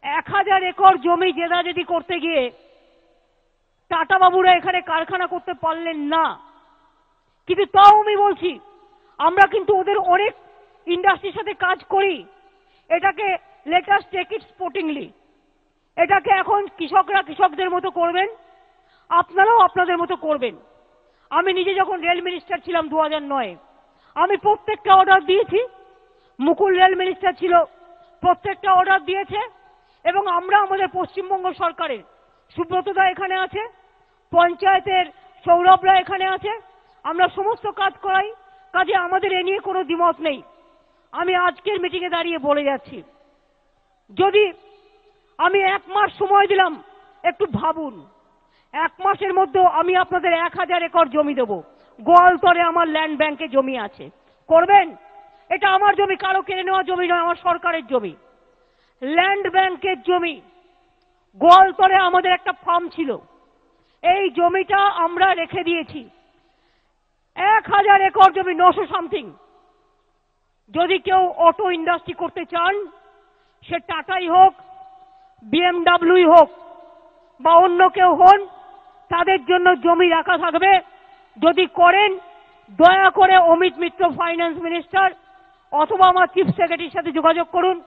1000 একর জমি জেদাজেদি করতে গিয়ে টাটা বাবুরা এখানে কারখানা করতে পারলেন না। কিন্তু তাও আমি বলছি, আমরা কিন্তু ওদের অনেক ইন্ডাস্ট্রির সাথে কাজ করি। এটাকে let us take it sportingly. এটাকে এখন কৃষকরা কৃষকদের মতো করবেন, আপনারাও আপনাদের মতো করবেন। আমি নিজে যখন রেল মিনিস্টার ছিলাম 2009-এ, আমি প্রত্যেকটা অর্ডার দিয়েছি। মুকুল রেল মিনিস্টার ছিল, প্রত্যেকটা অর্ডার দিয়েছে। এবং আমরা আমাদের পশ্চিমবঙ্গ সরকারের সুব্রতদা এখানে আছে, পঞ্চায়েতের সৌরভরা এখানে আছে, আমরা সমস্ত কাজ করাই। কাজে আমাদের এ নিয়ে কোনো দ্বিমত নেই। আমি আজকের মিটিংয়ে দাঁড়িয়ে বলে যাচ্ছি, যদি আমি 1 মাস সময় দিলাম, একটু ভাবুন, 1 মাসের মধ্যে আমি আপনাদের 1000 একর জমি দেবো। গোয়ালতরে আমার ল্যান্ড ব্যাংকে জমি আছে, করবেন? এটা আমার জমি, কারো কেড়ে নেওয়া জমি নয়, আমার সরকারের জমি, ল্যান্ড ব্যাংকের জমি। গোয়ালতরে আমাদের একটা ফার্ম ছিল, এই জমিটা আমরা রেখে দিয়েছি। 1000 একর জমি, 900 সামথিং। যদি কেউ অটো ইন্ডাস্ট্রি করতে চান, সে টাটাই হোক, BMW হোক বা অন্য কেউ হন, তাদের জন্য জমি রাখা থাকবে। যদি করেন, দয়া করে অমিত মিত্র ফাইন্যান্স মিনিস্টার অথবা আমার চিফ সেক্রেটারির সাথে যোগাযোগ করুন,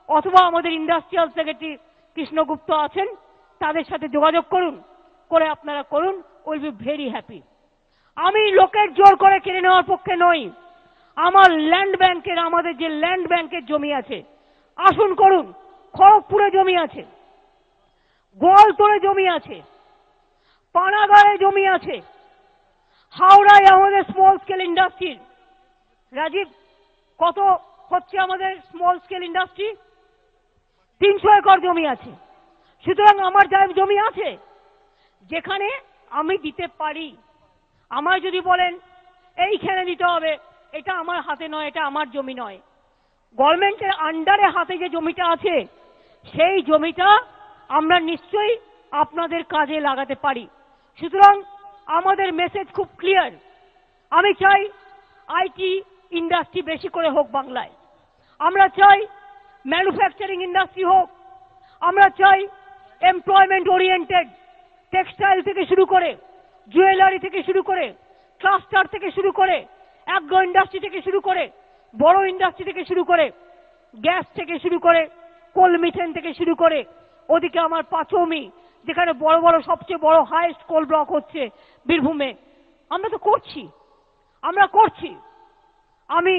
অথবা আমাদের ইন্ডাস্ট্রিয়াল সেক্রেটারি কৃষ্ণগুপ্ত আছেন, তাদের সাথে যোগাযোগ করুন, করে আপনারা করুন। Will be very happy. আমি লোকের জোর করে কেড়ে নেওয়ার পক্ষে নই। আমার ল্যান্ড ব্যাংকের, আমাদের যে ল্যান্ড ব্যাংকের জমি আছে, আসুন করুন। খড়গপুরে জমি আছে, গোয়ালতরে জমি আছে, পানাগড়ে জমি আছে, হাওড়ায় আমাদের স্মল স্কেল ইন্ডাস্ট্রি। রাজীব, কত হচ্ছে আমাদের স্মল স্কেল ইন্ডাস্ট্রি? 300 একর জমি আছে। সুতরাং আমার যা জমি আছে, যেখানে আমি দিতে পারি, আমায় যদি বলেন এইখানে দিতে হবে, এটা আমার হাতে নয়, এটা আমার জমি নয়, গভর্নমেন্টের আন্ডারে হাতে যে জমিটা আছে, সেই জমিটা আমরা নিশ্চয়ই আপনাদের কাজে লাগাতে পারি। সুতরাং আমাদের মেসেজ খুব ক্লিয়ার। আমি চাই আইটি ইন্ডাস্ট্রি বেশি করে হোক বাংলায়, আমরা চাই ম্যানুফ্যাকচারিং ইন্ডাস্ট্রি হোক, আমরা চাই এমপ্লয়মেন্ট ওরিয়েন্টেড, টেক্সটাইল থেকে শুরু করে, জুয়েলারি থেকে শুরু করে, ক্লাস্টার থেকে শুরু করে, অ্যাগ্রো ইন্ডাস্ট্রি থেকে শুরু করে, বড় ইন্ডাস্ট্রি থেকে শুরু করে, গ্যাস থেকে শুরু করে, কোল মিথেন থেকে শুরু করে, ওদিকে আমার পাঁচমি, যেখানে বড় বড় সবচেয়ে বড় হাইয়েস্ট কোল ব্লক হচ্ছে বীরভূমে। আমরা তো করছি, আমরা করছি। আমি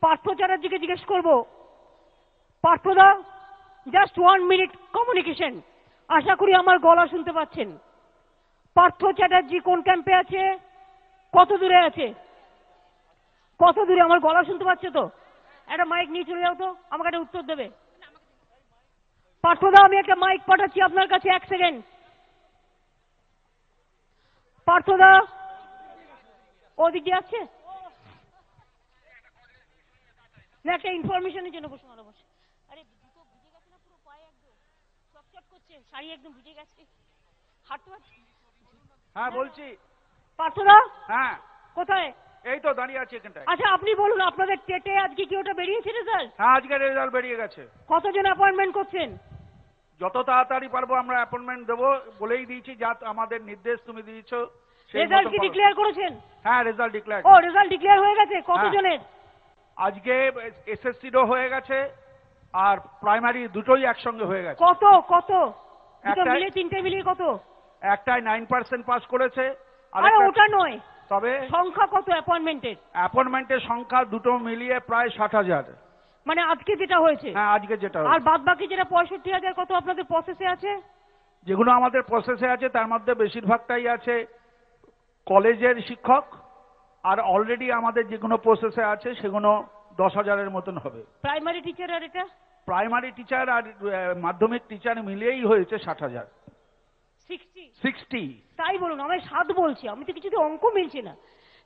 পার্থ চ্যাটার্জিকে জিজ্ঞেস করব, পার্থদা, জাস্ট 1 মিনিট কমিউনিকেশন। আশা করি আমার গলা শুনতে পাচ্ছেন। পার্থ চ্যাটার্জি কোন ক্যাম্পে আছে, কত দূরে আছে, কত দূরে? আমার গলা শুনতে পাচ্ছে তো? একটা মাইক নিয়ে চলে যাও তো, আমাকে একটা উত্তর দেবে। পার্থদা, আমি একটা মাইক পাঠাচ্ছি আপনার কাছে, 1 সেকেন্ড। পার্থদা ওদিক দিয়ে আসছে না? একটা ইনফরমেশনের জন্য বসে মারা বসে। আরে দুটো ভিজে গেছে না, পুরো পায়ে একদম চটচট করছে, শাড়ি একদম ভিজে গেছে, হাঁটতে পারছি। হ্যাঁ বলছি। পার্থদা, হ্যাঁ কোথায়? এই তো দাঁড়িয়ে আছি এখানটায়। আচ্ছা, আপনি বলুন, আপনাদের টেটে আজকে কি ওটা বেরিয়েছে রেজাল্ট? হ্যাঁ আজকে রেজাল্ট বেরিয়ে গেছে। কতজন অ্যাপয়েন্টমেন্ট করছেন? যত তাড়াতাড়ি পারবো আমরা অ্যাপয়েন্টমেন্ট দেবো, বলেই দিয়েছি, যা আমাদের নির্দেশ তুমি দিয়েছো। রেজাল্ট কি ডিক্লেয়ার করেছেন? হ্যাঁ রেজাল্ট ডিক্লেয়ার। ও, রেজাল্ট ডিক্লেয়ার হয়ে গেছে। কতজনের? আজকে এসএসসিরও হয়ে গেছে আর প্রাইমারি দুটোই একসঙ্গে হয়ে গেছে। কত কত? দুটো মিলিয়ে, তিনটে মিলিয়ে কত? একটাই 9% পাস করেছে। আরে ওটা নয়, তবে সংখ্যা কত অ্যাপয়েন্টমেন্টের? অ্যাপয়েন্টমেন্টের সংখ্যা দুটো মিলিয়ে প্রায় 60,000। মানে আজকে যেটা হয়েছে? হ্যাঁ আজকে যেটা। আর বাদ বাকি যেটা 65,000 কত আপনাদের প্রসেসে আছে? যেগুলো আমাদের প্রসেসে আছে তার মধ্যে বেশিরভাগটাই আছে কলেজের শিক্ষক, আর অলরেডি আমাদের যেগুলো প্রসেসে আছে সেগুলো 10,000-এর মতন হবে। প্রাইমারি টিচার আর এটা? প্রাইমারি টিচার আর মাধ্যমিক টিচার মিলিয়েই হয়েছে 60,000। 60? তাই বলুন, আমি 7 বলছি, আমি তো কিছুতে অঙ্ক মিলছে না।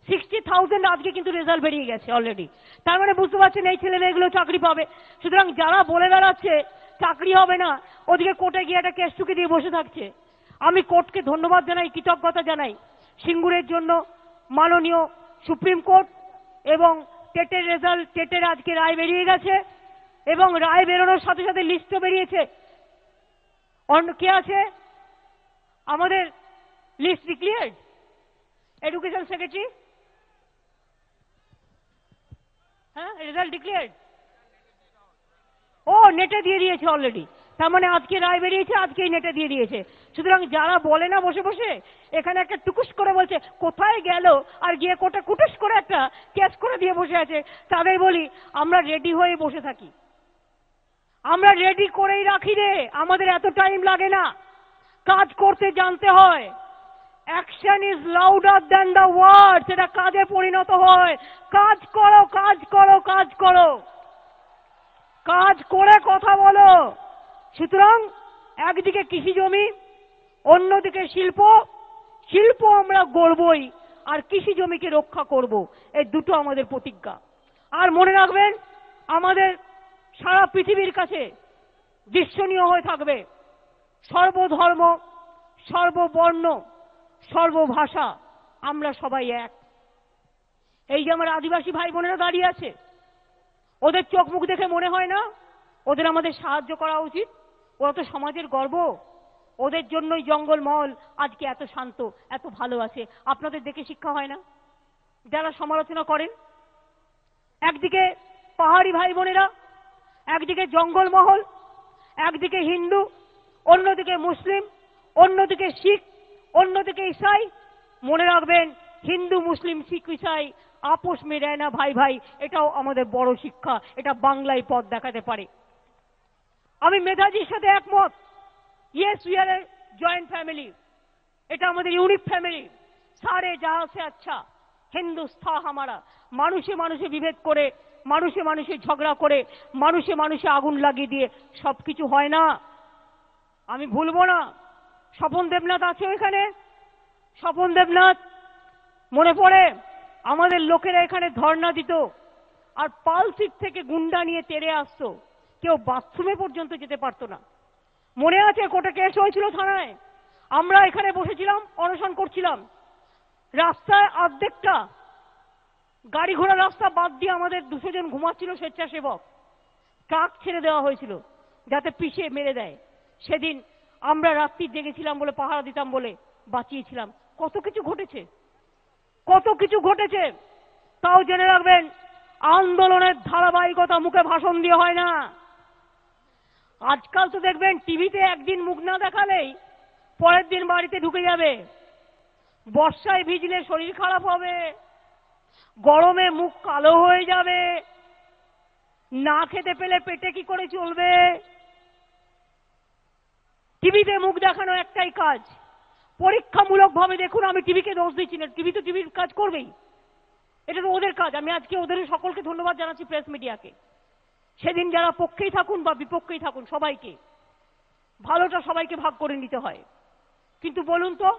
60,000 আজকে কিন্তু রেজাল্ট বেরিয়ে গেছে অলরেডি। তার মানে বুঝতে পারছেন এই ছেলে মেয়েগুলো চাকরি পাবে। সুতরাং যারা বলে বেড়াচ্ছে চাকরি হবে না, ওদিকে কোর্টে গিয়ে একটা কেস টুকে দিয়ে বসে থাকছে। আমি কোর্টকে ধন্যবাদ জানাই, কৃতজ্ঞতা জানাই। সিঙ্গুরের জন্য মাননীয় সুপ্রিম কোর্ট এবং টেটের রেজাল্ট, টেটের আজকে রায় বেরিয়ে গেছে এবং রায় বেরোনোর সাথে সাথে লিস্টও বেরিয়েছে। অন্য কে আছে আমাদের? List declared education secretary. হ্যাঁ, রেজাল্ট ডিক্লেয়ার্ড। ও, নেটে দিয়ে দিয়েছে অলরেডি। তার মানে আজকে রায় বেরিয়েছে, আজকেই নেটে দিয়ে দিয়েছে। সুতরাং যারা বলে না বসে বসে, এখানে একটা টুকুস করে বলছে কোথায় গেল, আর গিয়ে কোর্টে কুটুস করে একটা কেস করে দিয়ে বসে আছে, তাদের বলি আমরা রেডি হয়ে বসে থাকি। আমরা রেডি করেই রাখি রে, আমাদের এত টাইম লাগে না। কাজ করতে জানতে হয়। Action is louder than the words, এটা কাজে পরিণত হয়। কাজ করো, কাজ করো, কাজ করো, কাজ করে কথা বলো। সুতরাং একদিকে কৃষি জমি, অন্যদিকে শিল্প। শিল্প আমরা গড়বই, আর কৃষি জমিকে রক্ষা করব। এই দুটো আমাদের প্রতিজ্ঞা। আর মনে রাখবেন, আমাদের সারা পৃথিবীর কাছে দৃশ্যনীয় হয়ে থাকবে সর্বধর্ম, সর্ববর্ণ, সর্বভাষা, আমরা সবাই এক। এই যে আমার আদিবাসী ভাই বোনেরা দাঁড়িয়ে আছে, ওদের চোখ মুখ দেখে মনে হয় না ওদের আমাদের সাহায্য করা উচিত? ওরা তো সমাজের গর্ব। ওদের জন্যই জঙ্গলমহল আজকে এত শান্ত, এত ভালো আছে। আপনাদের দেখে শিক্ষা হয় না? যারা সমালোচনা করেন, একদিকে পাহাড়ি ভাই বোনেরা, একদিকে জঙ্গলমহল, একদিকে হিন্দু, অন্যদিকে মুসলিম, অন্যদিকে শিখ, অন্যদিকে ইসাই। মনে রাখবেন, হিন্দু মুসলিম শিখ ইসাই আপোষ মে রহনা ভাই ভাই, এটাও আমাদের বড় শিক্ষা। এটা বাংলায় পথ দেখাতে পারে। আমি মেধাজির সাথে একমত। Yes, we are A joint family. এটা আমাদের ইউনিক ফ্যামিলি। সারে জাহাঁ সে আচ্ছা হিন্দুস্তান হামারা। মানুষে মানুষে বিভেদ করে, মানুষে মানুষে ঝগড়া করে, মানুষে মানুষে আগুন লাগিয়ে দিয়ে সবকিছু হয় না। আমি ভুলবো না, স্বপন দেবনাথ আছে ওইখানে। স্বপন দেবনাথ, মনে পড়ে আমাদের লোকেরা এখানে ধর্ণা দিত, আর পালসিট থেকে গুন্ডা নিয়ে তেড়ে আসতো, কেউ বাথরুমে পর্যন্ত যেতে পারতো না। মনে আছে কোর্টে কেস হয়েছিল থানায়, আমরা এখানে বসেছিলাম, অনশন করছিলাম। রাস্তায় অর্ধেকটা গাড়ি ঘোড়া রাস্তা বাদ দিয়ে আমাদের 200 জন ঘুমাচ্ছিল স্বেচ্ছাসেবক। ট্রাক ছেড়ে দেওয়া হয়েছিল যাতে পিষে মেরে দেয়। সেদিন আমরা রাত্রি জেগেছিলাম বলে, পাহারা দিতাম বলে বাঁচিয়েছিলাম। কত কিছু ঘটেছে, কত কিছু ঘটেছে। তাও জেনে রাখবেন, আন্দোলনের ধারাবাহিকতা মুখে ভাষণ দিয়ে হয় না। আজকাল তো দেখবেন টিভিতে একদিন মুখ না দেখালেই পরের দিন বাড়িতে ঢুকে যাবে। বর্ষায় ভিজলে শরীর খারাপ হবে, গরমে মুখ কালো হয়ে যাবে, না খেতে পেলে পেটে কি করে চলবে। টিভিতে মুখ দেখানো একটাই কাজ। পরীক্ষামূলক ভাবে দেখুন, আমি টিভিকে দোষ দিচ্ছি না, টিভি তো টিভির কাজ করবেই, এটা তো ওদের কাজ। আমি আজকে ওদের সকলকে ধন্যবাদ জানাচ্ছি, প্রেস মিডিয়াকে। সেদিন যারা পক্ষেই থাকুন বা বিপক্ষেই থাকুন, সবাইকে ভালোটা সবাইকে ভাগ করে নিতে হয়। কিন্তু বলুন তো,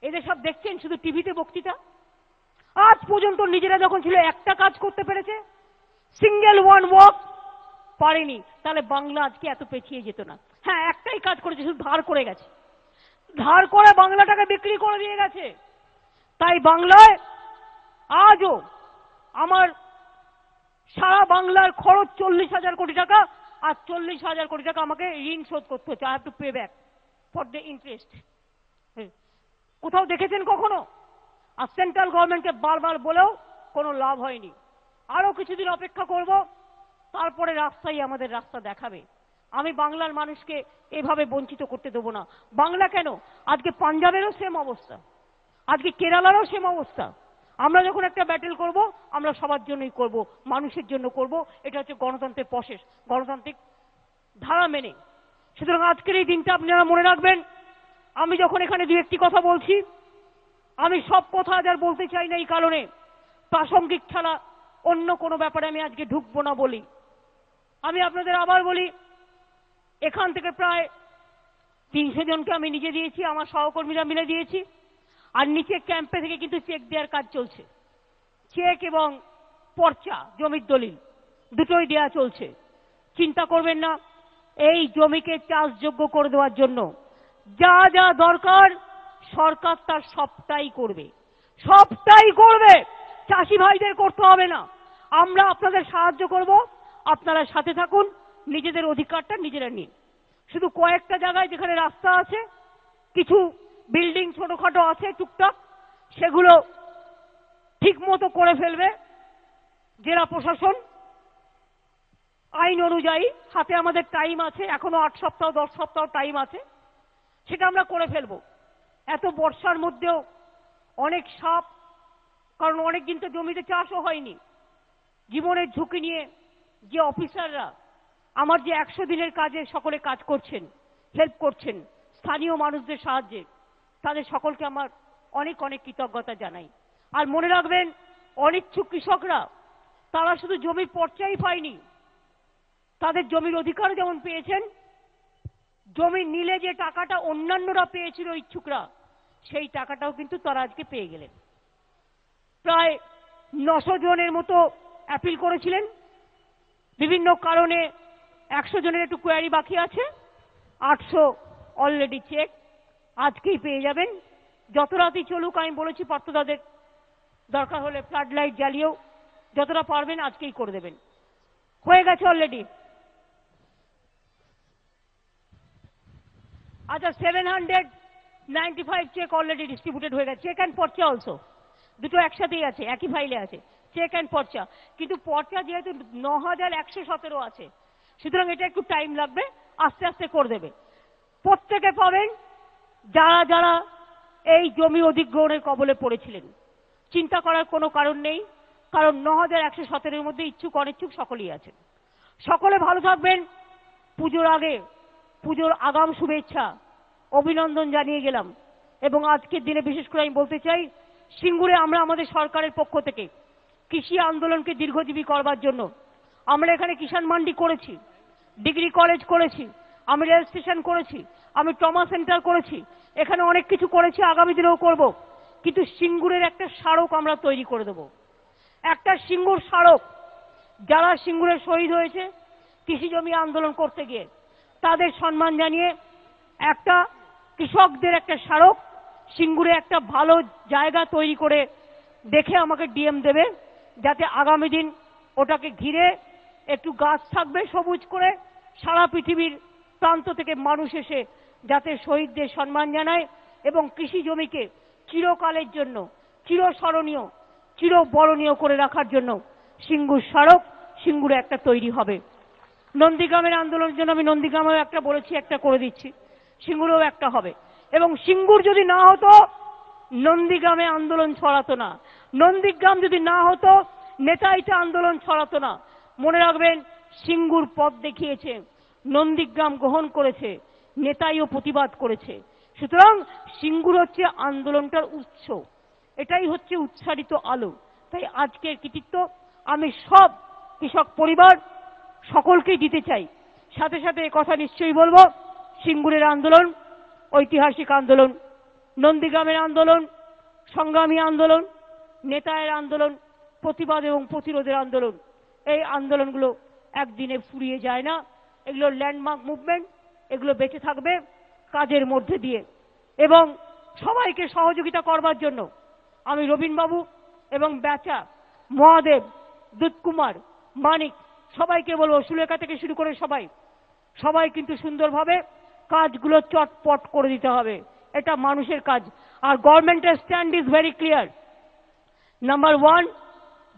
এদের সব দেখছেন শুধু টিভিতে বক্তৃতা। আজ পর্যন্ত নিজেরা যখন ছিল একটা কাজ করতে পেরেছে, সিঙ্গেল ওয়ান ওয়াক পারেনি, তাহলে বাংলা আজকে এত পেছিয়ে যেত না। হ্যাঁ, একটাই কাজ করেছে, শুধু ধার করে গেছে, ধার করে বাংলাটাকে বিক্রি করে দিয়ে গেছে। তাই বাংলায় আজও আমার সারা বাংলার খরচ 40,000 কোটি টাকা, আর 40,000 কোটি টাকা আমাকে ঋণ শোধ করতে হচ্ছে। I have to pay back for the interest. কোথাও দেখেছেন কখনো? আর সেন্ট্রাল গভর্নমেন্টকে বারবার বলেও কোনো লাভ হয়নি। আরো কিছুদিন অপেক্ষা করব, তারপরে রাস্তাই আমাদের রাস্তা দেখাবে। আমি বাংলার মানুষকে এভাবে বঞ্চিত করতে দেবো না। বাংলা কেন, আজকে পাঞ্জাবেরও সেম অবস্থা, আজকে কেরালারও সেম অবস্থা। আমরা যখন একটা ব্যাটেল করব, আমরা সবার জন্যই করব, মানুষের জন্য করব। এটা হচ্ছে গণতন্ত্রের প্রসেস, গণতান্ত্রিক ধারা মেনে। সুতরাং আজকের এই দিনটা আপনারা মনে রাখবেন। আমি যখন এখানে দু একটি কথা বলছি, আমি সব কথা আজ আর বলতে চাই না, এই কারণে প্রাসঙ্গিক ছাড়া অন্য কোনো ব্যাপারে আমি আজকে ঢুকবো না বলি। আমি আপনাদের আবার বলি, এখান থেকে প্রায় 300 জনকে আমি নিজে দিয়েছি, আমার সহকর্মীরা মিলে দিয়েছি। আর নিচে ক্যাম্পে থেকে কিন্তু চেক দেওয়ার কাজ চলছে। চেক এবং পর্চা, জমির দলিল দুটোই দেওয়া চলছে। চিন্তা করবেন না, এই জমিকে চাষযোগ্য করে দেওয়ার জন্য যা যা দরকার সরকার তার সবটাই করবে, সবটাই করবে। চাষি ভাইদের করতে হবে না, আমরা আপনাদের সাহায্য করব। আপনারা সাথে থাকুন, নিজেদের অধিকারটা নিজেরা নিন। শুধু কয়েকটা জায়গায় যেখানে রাস্তা আছে, কিছু বিল্ডিং ছোটখাটো আছে টুকটাক, সেগুলো ঠিক মতো করে ফেলবে জেলা প্রশাসন আইন অনুযায়ী। হাতে আমাদের টাইম আছে, এখনো 8 সপ্তাহ 10 সপ্তাহ টাইম আছে, সেটা আমরা করে ফেলবো। এত বর্ষার মধ্যেও অনেক সাপ, কারণ অনেক দিন তো জমিতে চাষও হয়নি। জীবনের ঝুঁকি নিয়ে যে অফিসাররা আমার যে 100 দিনের কাজে সকলে কাজ করছেন, হেল্প করছেন স্থানীয় মানুষদের সাহায্যে, তাদের সকলকে আমার অনেক অনেক কৃতজ্ঞতা জানাই। আর মনে রাখবেন, অনিচ্ছুক কৃষকরা তারা শুধু জমির পর্চাই পায়নি, তাদের জমির অধিকার যেমন পেয়েছেন, জমি নিলে যে টাকাটা অন্যান্যরা পেয়েছিল ইচ্ছুকরা, সেই টাকাটাও কিন্তু তারা আজকে পেয়ে গেলেন। প্রায় 900 জনের মতো অ্যাপিল করেছিলেন, বিভিন্ন কারণে 100 জনের একটু কোয়ারি বাকি আছে, 800 অলরেডি চেক আজকেই পেয়ে যাবেন। যত রাতই চলুক, আমি বলেছি পার্থদাদের দরকার হলে ফ্লাড লাইট জ্বালিয়েও যতটা পারবেন আজকেই করে দেবেন। হয়ে গেছে অলরেডি। আচ্ছা, 795 চেক অলরেডি ডিস্ট্রিবিউটেড হয়ে গেছে। চেক অ্যান্ড পর্চা অলসো, দুটো একসাথেই আছে, একই ফাইলে আছে, চেক অ্যান্ড পর্চা। কিন্তু পর্চা যেহেতু 9117 আছে, সুতরাং এটা একটু টাইম লাগবে, আস্তে আস্তে করে দেবে। প্রত্যেকে পাবেন যারা যারা এই জমি অধিগ্রহণের কবলে পড়েছিলেন। চিন্তা করার কোনো কারণ নেই, কারণ 9117 মধ্যে ইচ্ছুক অনিচ্ছুক সকলেই আছেন। সকলে ভালো থাকবেন। পুজোর আগে, পুজোর আগাম শুভেচ্ছা অভিনন্দন জানিয়ে গেলাম। এবং আজকের দিনে বিশেষ করে আমি বলতে চাই, সিঙ্গুরে আমরা আমাদের সরকারের পক্ষ থেকে কৃষি আন্দোলনকে দীর্ঘজীবী করবার জন্য আমরা এখানে কিষাণ মান্ডি করেছি, ডিগ্রি কলেজ করেছি, আমি রেল স্টেশন করেছি, আমি ট্রমা সেন্টার করেছি, এখানে অনেক কিছু করেছি, আগামী দিনেও করব। কিন্তু সিঙ্গুরের একটা স্মারক আমরা তৈরি করে দেব, একটা সিঙ্গুর স্মারক। যারা সিঙ্গুরে শহীদ হয়েছে কৃষি জমি আন্দোলন করতে গিয়ে, তাদের সম্মান জানিয়ে একটা কৃষকদের একটা স্মারক সিঙ্গুরে একটা ভালো জায়গা তৈরি করে দেখে আমাকে ডিএম দেবে, যাতে আগামী দিন ওটাকে ঘিরে একটু গাছ থাকবে সবুজ করে, সারা পৃথিবীর প্রান্ত থেকে মানুষ এসে যাতে শহীদদের সম্মান জানায় এবং কৃষি জমিকে চিরকালের জন্য চিরস্মরণীয় চিরবরণীয় করে রাখার জন্য সিঙ্গুর স্মারক সিঙ্গুরে একটা তৈরি হবে। নন্দীগ্রামের আন্দোলনের জন্য আমি নন্দীগ্রামেও একটা বলেছি, একটা করে দিচ্ছি, সিঙ্গুরেও একটা হবে। এবং সিঙ্গুর যদি না হতো নন্দীগ্রামে আন্দোলন ছড়াতো না, নন্দীগ্রাম যদি না হতো নেতাইতে আন্দোলন ছড়াতো না। মনে রাখবেন, সিঙ্গুর পথ দেখিয়েছে, নন্দীগ্রাম গ্রহণ করেছে, নেতাইও প্রতিবাদ করেছে। সুতরাং সিঙ্গুর হচ্ছে আন্দোলনটার উৎস, এটাই হচ্ছে উচ্চারিত আলো। তাই আজকের কৃতিত্ব আমি সব কৃষক পরিবার সকলকেই দিতে চাই। সাথে সাথে কথা নিশ্চয়ই বলবো, সিঙ্গুরের আন্দোলন ঐতিহাসিক আন্দোলন, নন্দীগ্রামের আন্দোলন সংগ্রামী আন্দোলন, নেতায়ের আন্দোলন প্রতিবাদ এবং প্রতিরোধের আন্দোলন। এই আন্দোলনগুলো একদিনে ফুরিয়ে যায় না, এগুলো ল্যান্ডমার্ক মুভমেন্ট, এগুলো বেঁচে থাকবে কাজের মধ্যে দিয়ে। এবং সবাইকে সহযোগিতা করবার জন্য আমি রবীনবাবু এবং ব্যাচা, মহাদেব, দুধকুমার, মানিক সবাইকে বলবো, সুলেখা থেকে শুরু করে সবাই কিন্তু সুন্দরভাবে কাজগুলো চটপট করে দিতে হবে। এটা মানুষের কাজ। আর গভর্নমেন্টের stand is very clear. Number 1,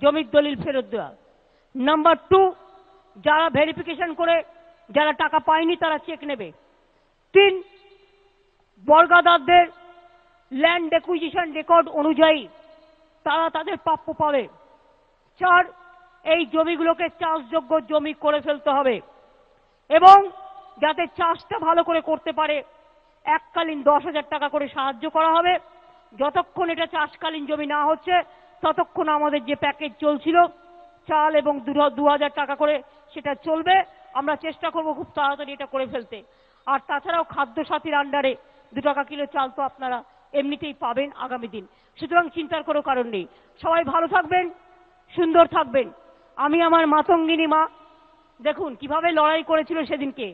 জমির দলিল ফেরত দেওয়া। নাম্বার 2, যারা ভেরিফিকেশন করে যারা টাকা পায়নি তারা চেক নেবে। 3, বর্গাদারদের ল্যান্ড অ্যাকুইজিশন রেকর্ড অনুযায়ী তারা তাদের প্রাপ্য পাবে। 4, এই জমিগুলোকে চাষযোগ্য জমি করে ফেলতে হবে এবং যাতে চাষটা ভালো করে করতে পারে এককালীন 10,000 টাকা করে সাহায্য করা হবে। যতক্ষণ এটা চাষকালীন জমি না হচ্ছে ততক্ষণ আমাদের যে প্যাকেজ চলছিল চাল এবং 2,000 টাকা করে সেটা চলবে। আমরা চেষ্টা করব খুব তাড়াতাড়ি এটা করে ফেলতে। আর তাছাড়াও খাদ্য সাথীর আন্ডারে 2 টাকা কিলো চাল তো আপনারা এমনিতেই পাবেন আগামী দিন। সুতরাং চিন্তার কোনো কারণ নেই। সবাই ভালো থাকবেন, সুন্দর থাকবেন। আমি আমার মাতঙ্গিনী মা দেখুন কিভাবে লড়াই করেছিল সেদিনকে,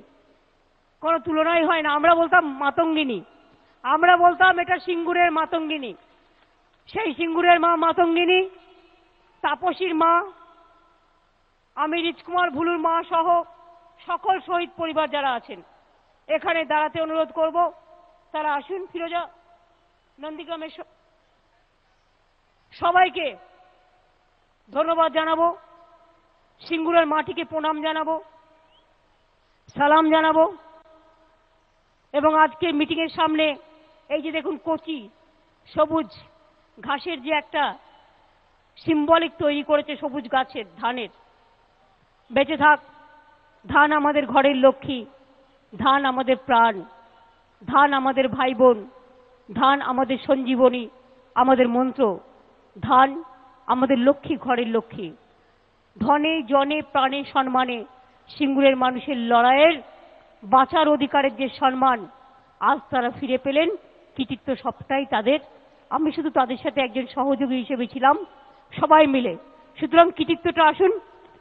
কোনো তুলনাই হয় না। আমরা বলতাম মাতঙ্গিনী, আমরা বলতাম এটা সিঙ্গুরের মাতঙ্গিনী। সেই সিঙ্গুরের মা মাতঙ্গিনী, তাপসীর মা, আমি রিজকুমার ভুলুর মা সহ সকল শহীদ পরিবার যারা আছেন এখানে দাঁড়াতে অনুরোধ করব। তারা আসুন। ফিরোজা, নন্দীগ্রামের সবাইকে ধন্যবাদ জানাবো, সিঙ্গুরের মাটিকে প্রণাম জানাবো, সালাম জানাবো। এবং আজকে মিটিং এর সামনে এই যে দেখুন কচি সবুজ ঘাসের যে একটা সিম্বলিক তৈরি করেছে সবুজ গাছের, ধানের, বেঁচে থাক ধান, আমাদের ঘরের লক্ষ্মী, ধান আমাদের প্রাণ, ধান আমাদের ভাই বোন, ধান আমাদের সঞ্জীবনী, আমাদের মন্ত্র, ধান আমাদের লক্ষ্মী, ঘরের লক্ষ্মী। ধনে জনে প্রাণে সম্মানে সিঙ্গুরের মানুষের লড়াইয়ের বাঁচার অধিকারের যে সম্মান আজ তারা ফিরে পেলেন, কৃতিত্ব সবটাই তাদের। আমি শুধু তাদের সাথে একজন সহযোগী হিসেবে ছিলাম, সবাই মিলে। সুতরাং কৃতিত্বটা আসুন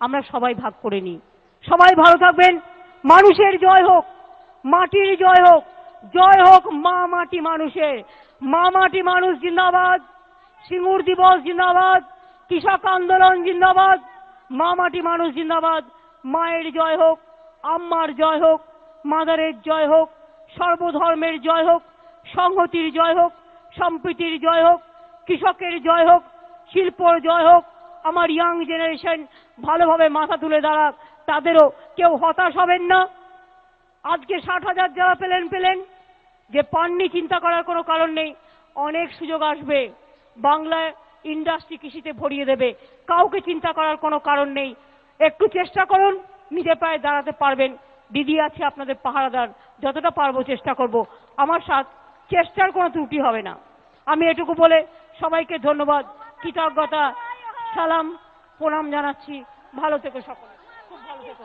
আমরা সবাই ভাগ করে নিই। সবাই ভালো থাকবেন। মানুষের জয় হোক, মাটির জয় হোক, জয় হোক মা মাটি মানুষের। মা মাটি মানুষ জিন্দাবাদ, সিঙ্গুর দিবস জিন্দাবাদ, কৃষক আন্দোলন জিন্দাবাদ, মা মাটি মানুষ জিন্দাবাদ। মায়ের জয় হোক, আম্মার জয় হোক, মাদারের জয় হোক, সর্বধর্মের জয় হোক, সংহতির জয় হোক, সম্প্রীতির জয় হোক, কৃষকের জয় হোক, শিল্পর জয় হোক। আমার ইয়াং জেনারেশন ভালোভাবে মাথা তুলে দাঁড়াক, তাদেরও কেউ হতাশ হবেন না। আজকে 60,000 যারা পেলেন, যে পাননি চিন্তা করার কোনো কারণ নেই, অনেক সুযোগ আসবে। বাংলায় ইন্ডাস্ট্রি কৃষিতে ভরিয়ে দেবে, কাউকে চিন্তা করার কোনো কারণ নেই। একটু চেষ্টা করুন, নিজে পায়ে দাঁড়াতে পারবেন। দিদি আছে আপনাদের পাহারাদার, যতটা পারবো চেষ্টা করব। আমার সাথে চেষ্টার কোনো ত্রুটি হবে না। আমি এটুকু বলে সবাইকে ধন্যবাদ, কৃতজ্ঞতা, সালাম, প্রণাম জানাচ্ছি। ভালো থেকো সকলে, খুব ভালো থেকো।